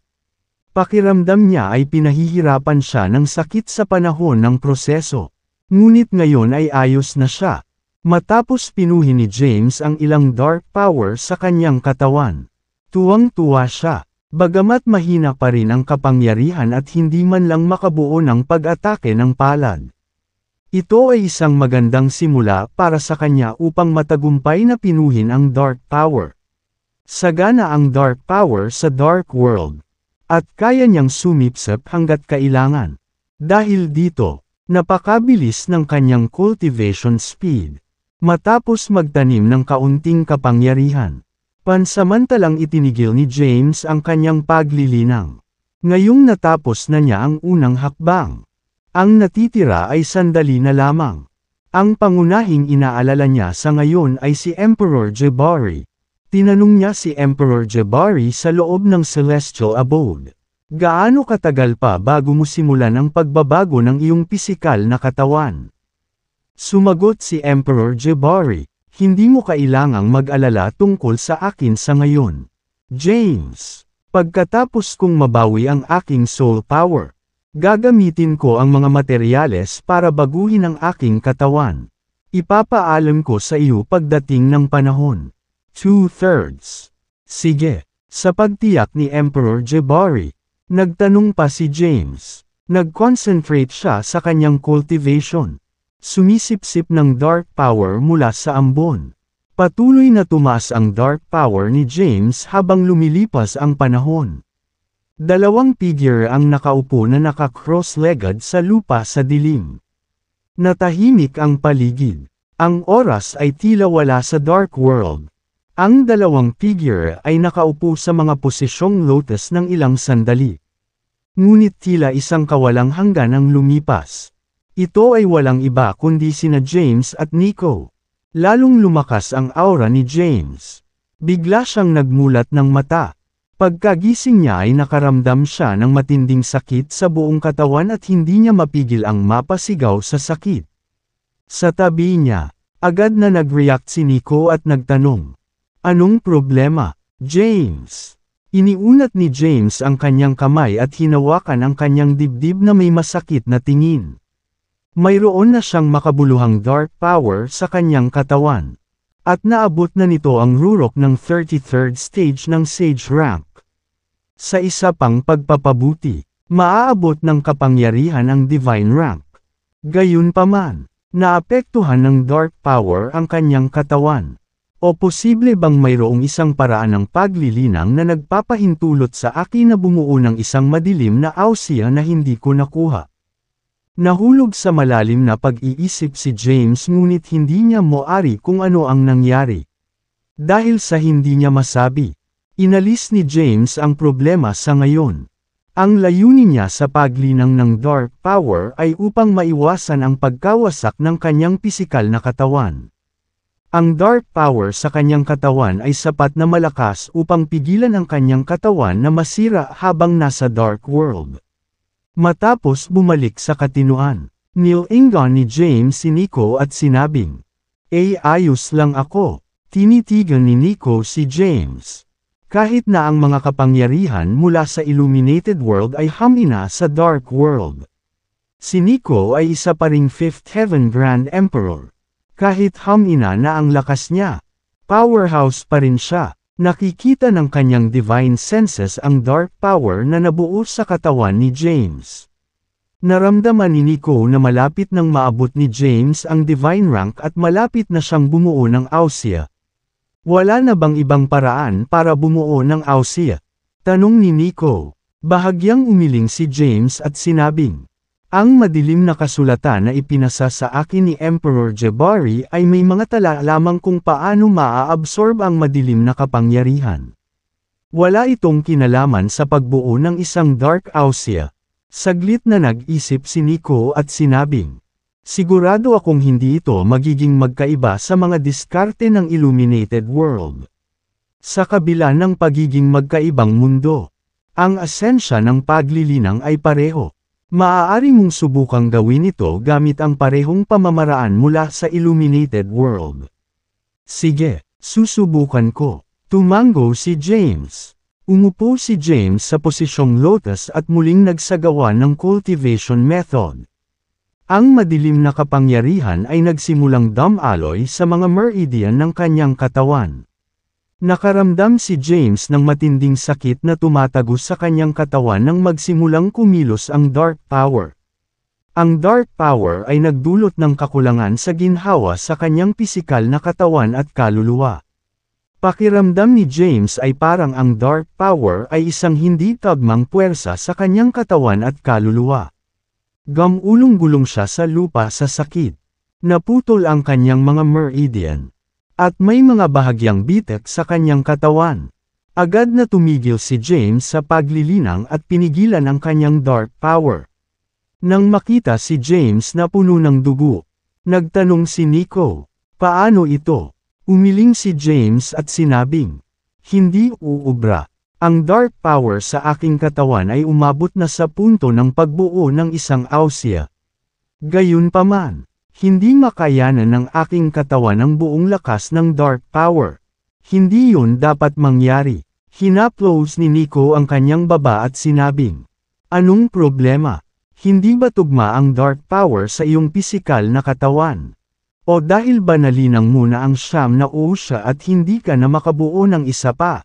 Pakiramdam niya ay pinahihirapan siya ng sakit sa panahon ng proseso. Ngunit ngayon ay ayos na siya. Matapos pinuhin ni James ang ilang dark power sa kanyang katawan. Tuwang-tuwa siya. Bagamat mahina pa rin ang kapangyarihan at hindi man lang makabuo ng pag-atake ng palad. Ito ay isang magandang simula para sa kanya upang matagumpay na pinuhin ang dark power. Sagana ang dark power sa dark world. At kaya niyang sumipsip hanggat kailangan. Dahil dito, napakabilis ng kanyang cultivation speed. Matapos magtanim ng kaunting kapangyarihan. Pansamantalang itinigil ni James ang kanyang paglilinang. Ngayong natapos na niya ang unang hakbang. Ang natitira ay sandali na lamang. Ang pangunahing inaalala niya sa ngayon ay si Emperor Jabari. Tinanong niya si Emperor Jabari sa loob ng Celestial Abode. Gaano katagal pa bago mo simulan ang pagbabago ng iyong pisikal na katawan? Sumagot si Emperor Jabari. Hindi mo kailangang mag-alala tungkol sa akin sa ngayon. James, pagkatapos kong mabawi ang aking soul power, gagamitin ko ang mga materyales para baguhin ang aking katawan. Ipapaalam ko sa iyo pagdating ng panahon. 2/3. Sige, sa pagtiyak ni Emperor Jabari, nagtanong pa si James. Nag-concentrate siya sa kanyang cultivation. Sumisipsip ng dark power mula sa ambon. Patuloy na tumaas ang dark power ni James habang lumilipas ang panahon. Dalawang figure ang nakaupo na naka-cross-legged sa lupa sa dilim. Natahimik ang paligid. Ang oras ay tila wala sa dark world. Ang dalawang figure ay nakaupo sa mga posisyong lotus ng ilang sandali. Ngunit tila isang kawalang hanggan ang lumipas. Ito ay walang iba kundi sina James at Nico. Lalong lumakas ang aura ni James. Bigla siyang nagmulat ng mata. Pagkagising niya ay nakaramdam siya ng matinding sakit sa buong katawan at hindi niya mapigil ang mapasigaw sa sakit. Sa tabi niya, agad na nag-react si Nico at nagtanong. Anong problema, James? Iniunat ni James ang kanyang kamay at hinawakan ang kanyang dibdib na may masakit na tingin. Mayroon na siyang makabuluhang dark power sa kanyang katawan. At naabot na nito ang rurok ng 33rd stage ng Sage rank. Sa isa pang pagpapabuti, maaabot ng kapangyarihan ang Divine rank. Gayunpaman, naapektuhan ng dark power ang kanyang katawan. O posible bang mayroong isang paraan ng paglilinang na nagpapahintulot sa akin na bumuo ng isang madilim na ausya na hindi ko nakuha? Nahulog sa malalim na pag-iisip si James ngunit hindi niya moari kung ano ang nangyari. Dahil sa hindi niya masabi, inalis ni James ang problema sa ngayon. Ang layunin niya sa paglinang ng dark power ay upang maiwasan ang pagkawasak ng kanyang pisikal na katawan. Ang dark power sa kanyang katawan ay sapat na malakas upang pigilan ang kanyang katawan na masira habang nasa dark world. Matapos bumalik sa katinuan, nilingon ni James si Nico at sinabing, ayos lang ako. Tinitigan ni Nico si James. Kahit na ang mga kapangyarihan mula sa illuminated world ay hamina sa dark world. Si Nico ay isa pa ring Fifth Heaven Grand Emperor. Kahit hamina na ang lakas niya, powerhouse pa rin siya. Nakikita ng kanyang divine senses ang dark power na nabuo sa katawan ni James. Naramdaman ni Nico na malapit nang maabot ni James ang divine rank at malapit na siyang bumuo ng ausya. Wala na bang ibang paraan para bumuo ng ausya? Tanong ni Nico. Bahagyang umiling si James at sinabing, ang madilim na kasulatan na ipinasa sa akin ni Emperor Jabari ay may mga tala lamang kung paano maa-absorb ang madilim na kapangyarihan. Wala itong kinalaman sa pagbuo ng isang dark ausya. Saglit na nag-isip si Nico at sinabing, sigurado akong hindi ito magiging magkaiba sa mga diskarte ng illuminated world. Sa kabila ng pagiging magkaibang mundo, ang asensya ng paglilinang ay pareho. Maaari mong subukang gawin ito gamit ang parehong pamamaraan mula sa illuminated world. Sige, susubukan ko. Tumango si James. Umupo si James sa posisyong lotus at muling nagsagawa ng cultivation method. Ang madilim na kapangyarihan ay nagsimulang dumaloy sa mga meridian ng kanyang katawan. Nakaramdam si James ng matinding sakit na tumatagos sa kanyang katawan nang magsimulang kumilos ang dark power. Ang dark power ay nagdulot ng kakulangan sa ginhawa sa kanyang pisikal na katawan at kaluluwa. Pakiramdam ni James ay parang ang dark power ay isang hindi tagmang puwersa sa kanyang katawan at kaluluwa. Gamulong-gulong siya sa lupa sa sakit. Naputol ang kanyang mga meridian. At may mga bahagyang bitek sa kanyang katawan. Agad na tumigil si James sa paglilinang at pinigilan ang kanyang dark power. Nang makita si James na puno ng dugo, nagtanong si Nico, "Paano ito?" Umiling si James at sinabing, "Hindi uubra. Ang dark power sa aking katawan ay umabot na sa punto ng pagbuo ng isang ausya. Gayunpaman, hindi makayanan ng aking katawan ang buong lakas ng dark power. Hindi yun dapat mangyari." Hinaplos ni Nico ang kanyang baba at sinabing, "Anong problema? Hindi ba tugma ang dark power sa iyong pisikal na katawan? O dahil ba nalinang muna ang siyam na usya at hindi ka na makabuo ng isa pa?"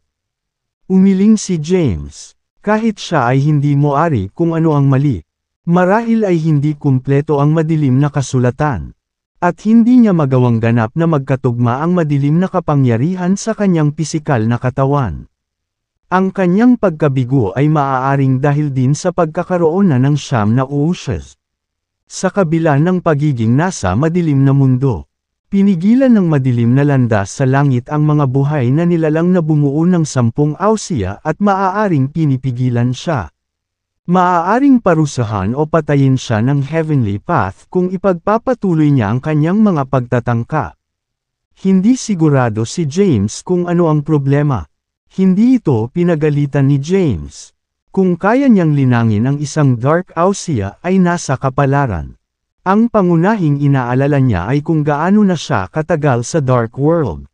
Umiling si James. Kahit siya ay hindi moari kung ano ang mali. Marahil ay hindi kumpleto ang madilim na kasulatan. At hindi niya magawang ganap na magkatugma ang madilim na kapangyarihan sa kanyang pisikal na katawan. Ang kanyang pagkabigo ay maaaring dahil din sa pagkakaroon na ng siyam na usyas. Sa kabila ng pagiging nasa madilim na mundo, pinigilan ng madilim na landas sa langit ang mga buhay na nilalang na bumuo ng 10 ausya at maaaring pinipigilan siya. Maaaring parusahan o patayin siya ng heavenly path kung ipagpapatuloy niya ang kanyang mga pagtatangka. Hindi sigurado si James kung ano ang problema. Hindi ito pinagalitan ni James. Kung kaya niyang linangin ang isang dark ausya ay nasa kapalaran. Ang pangunahing inaalala niya ay kung gaano na siya katagal sa dark world.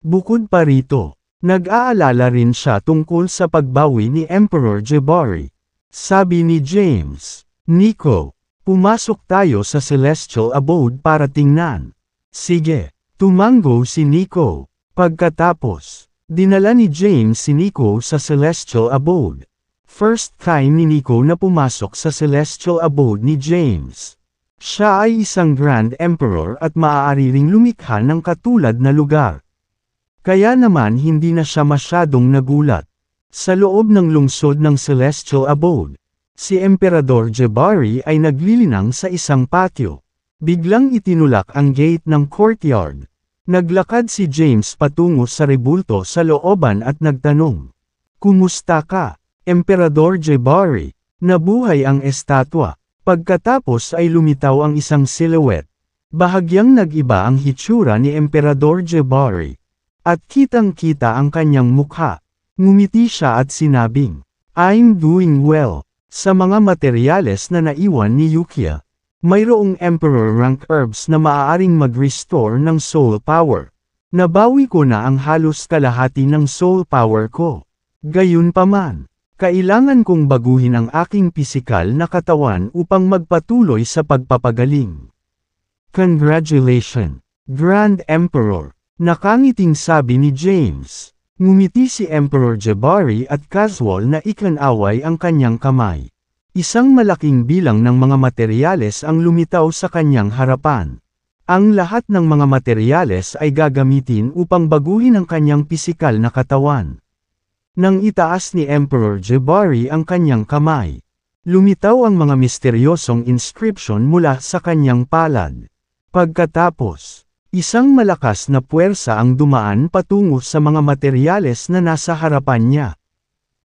Bukod pa rito, nag-aalala rin siya tungkol sa pagbawi ni Emperor Jabari. Sabi ni James, "Nico, pumasok tayo sa Celestial Abode para tingnan." Sige, tumango si Nico. Pagkatapos, dinala ni James si Nico sa Celestial Abode. First time ni Nico na pumasok sa Celestial Abode ni James. Siya ay isang Grand Emperor at maaari ring lumikha ng katulad na lugar. Kaya naman hindi na siya masyadong nagulat. Sa loob ng lungsod ng Celestial Abode, si Emperador Jabari ay naglilinang sa isang patio. Biglang itinulak ang gate ng courtyard. Naglakad si James patungo sa rebulto sa looban at nagtanong, "Kumusta ka, Emperador Jabari?" Nabuhay ang estatwa. Pagkatapos ay lumitaw ang isang silhouette. Bahagyang nag-iba ang hitsura ni Emperador Jabari. At kitang-kita ang kanyang mukha. Ngumiti siya at sinabing, "I'm doing well." Sa mga materyales na naiwan ni Yukia, mayroong Emperor rank herbs na maaaring mag-restore ng soul power. Nabawi ko na ang halos kalahati ng soul power ko. Gayunpaman, kailangan kong baguhin ang aking pisikal na katawan upang magpatuloy sa pagpapagaling. "Congratulations, Grand Emperor," nakangiting sabi ni James. Ngumiti si Emperor Jabari at casual na ikinaway ang kanyang kamay. Isang malaking bilang ng mga materyales ang lumitaw sa kanyang harapan. Ang lahat ng mga materyales ay gagamitin upang baguhin ang kanyang pisikal na katawan. Nang itaas ni Emperor Jabari ang kanyang kamay, lumitaw ang mga misteryosong inscription mula sa kanyang palad. Pagkatapos, isang malakas na puwersa ang dumaan patungo sa mga materyales na nasa harapan niya.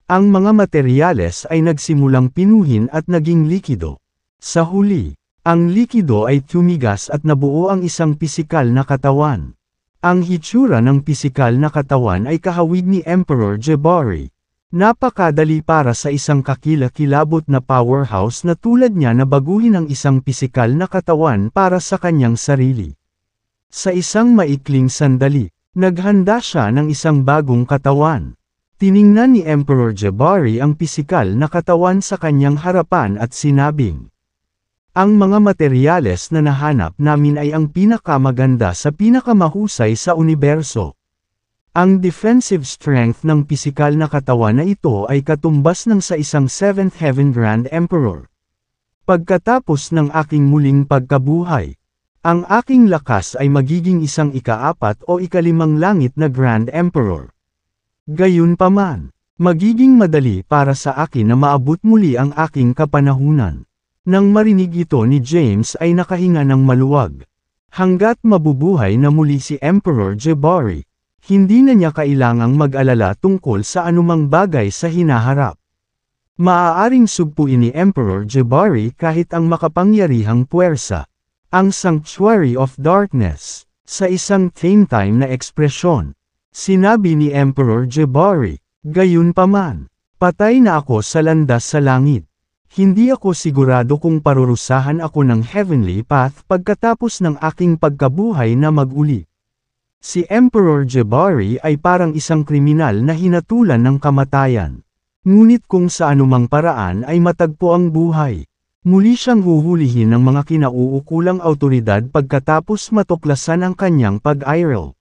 Ang mga materyales ay nagsimulang pinuhin at naging likido. Sa huli, ang likido ay tumigas at nabuo ang isang pisikal na katawan. Ang hitsura ng pisikal na katawan ay kahawig ni Emperor Jabari. Napakadali para sa isang kakilakilabot na powerhouse na tulad niya na baguhin ang isang pisikal na katawan para sa kanyang sarili. Sa isang maikling sandali, naghanda siya ng isang bagong katawan. Tiningnan ni Emperor Jabari ang pisikal na katawan sa kanyang harapan at sinabing, ang mga materyales na nahanap namin ay ang pinakamaganda sa pinakamahusay sa universo. Ang defensive strength ng pisikal na katawan na ito ay katumbas ng sa isang 7th Heaven Grand Emperor. Pagkatapos ng aking muling pagkabuhay, ang aking lakas ay magiging isang ika-4 o ika-5 langit na Grand Emperor. Gayunpaman, magiging madali para sa akin na maabot muli ang aking kapanahunan. Nang marinig ito ni James ay nakahinga ng maluwag. Hanggat mabubuhay na muli si Emperor Jabari, hindi na niya kailangang mag-alala tungkol sa anumang bagay sa hinaharap. Maaaring sugpuin ni Emperor Jabari kahit ang makapangyarihang puwersa, ang Sanctuary of Darkness, sa isang tame-time na ekspresyon. Sinabi ni Emperor Jabari, gayunpaman, patay na ako sa landas sa langit. Hindi ako sigurado kung parurusahan ako ng heavenly path pagkatapos ng aking pagkabuhay na mag-uli. Si Emperor Jabari ay parang isang kriminal na hinatulan ng kamatayan. Ngunit kung sa anumang paraan ay matagpo ang buhay, muli siyang huhulihin ng mga kinauukulang awtoridad pagkatapos matuklasan ang kanyang pag-airal.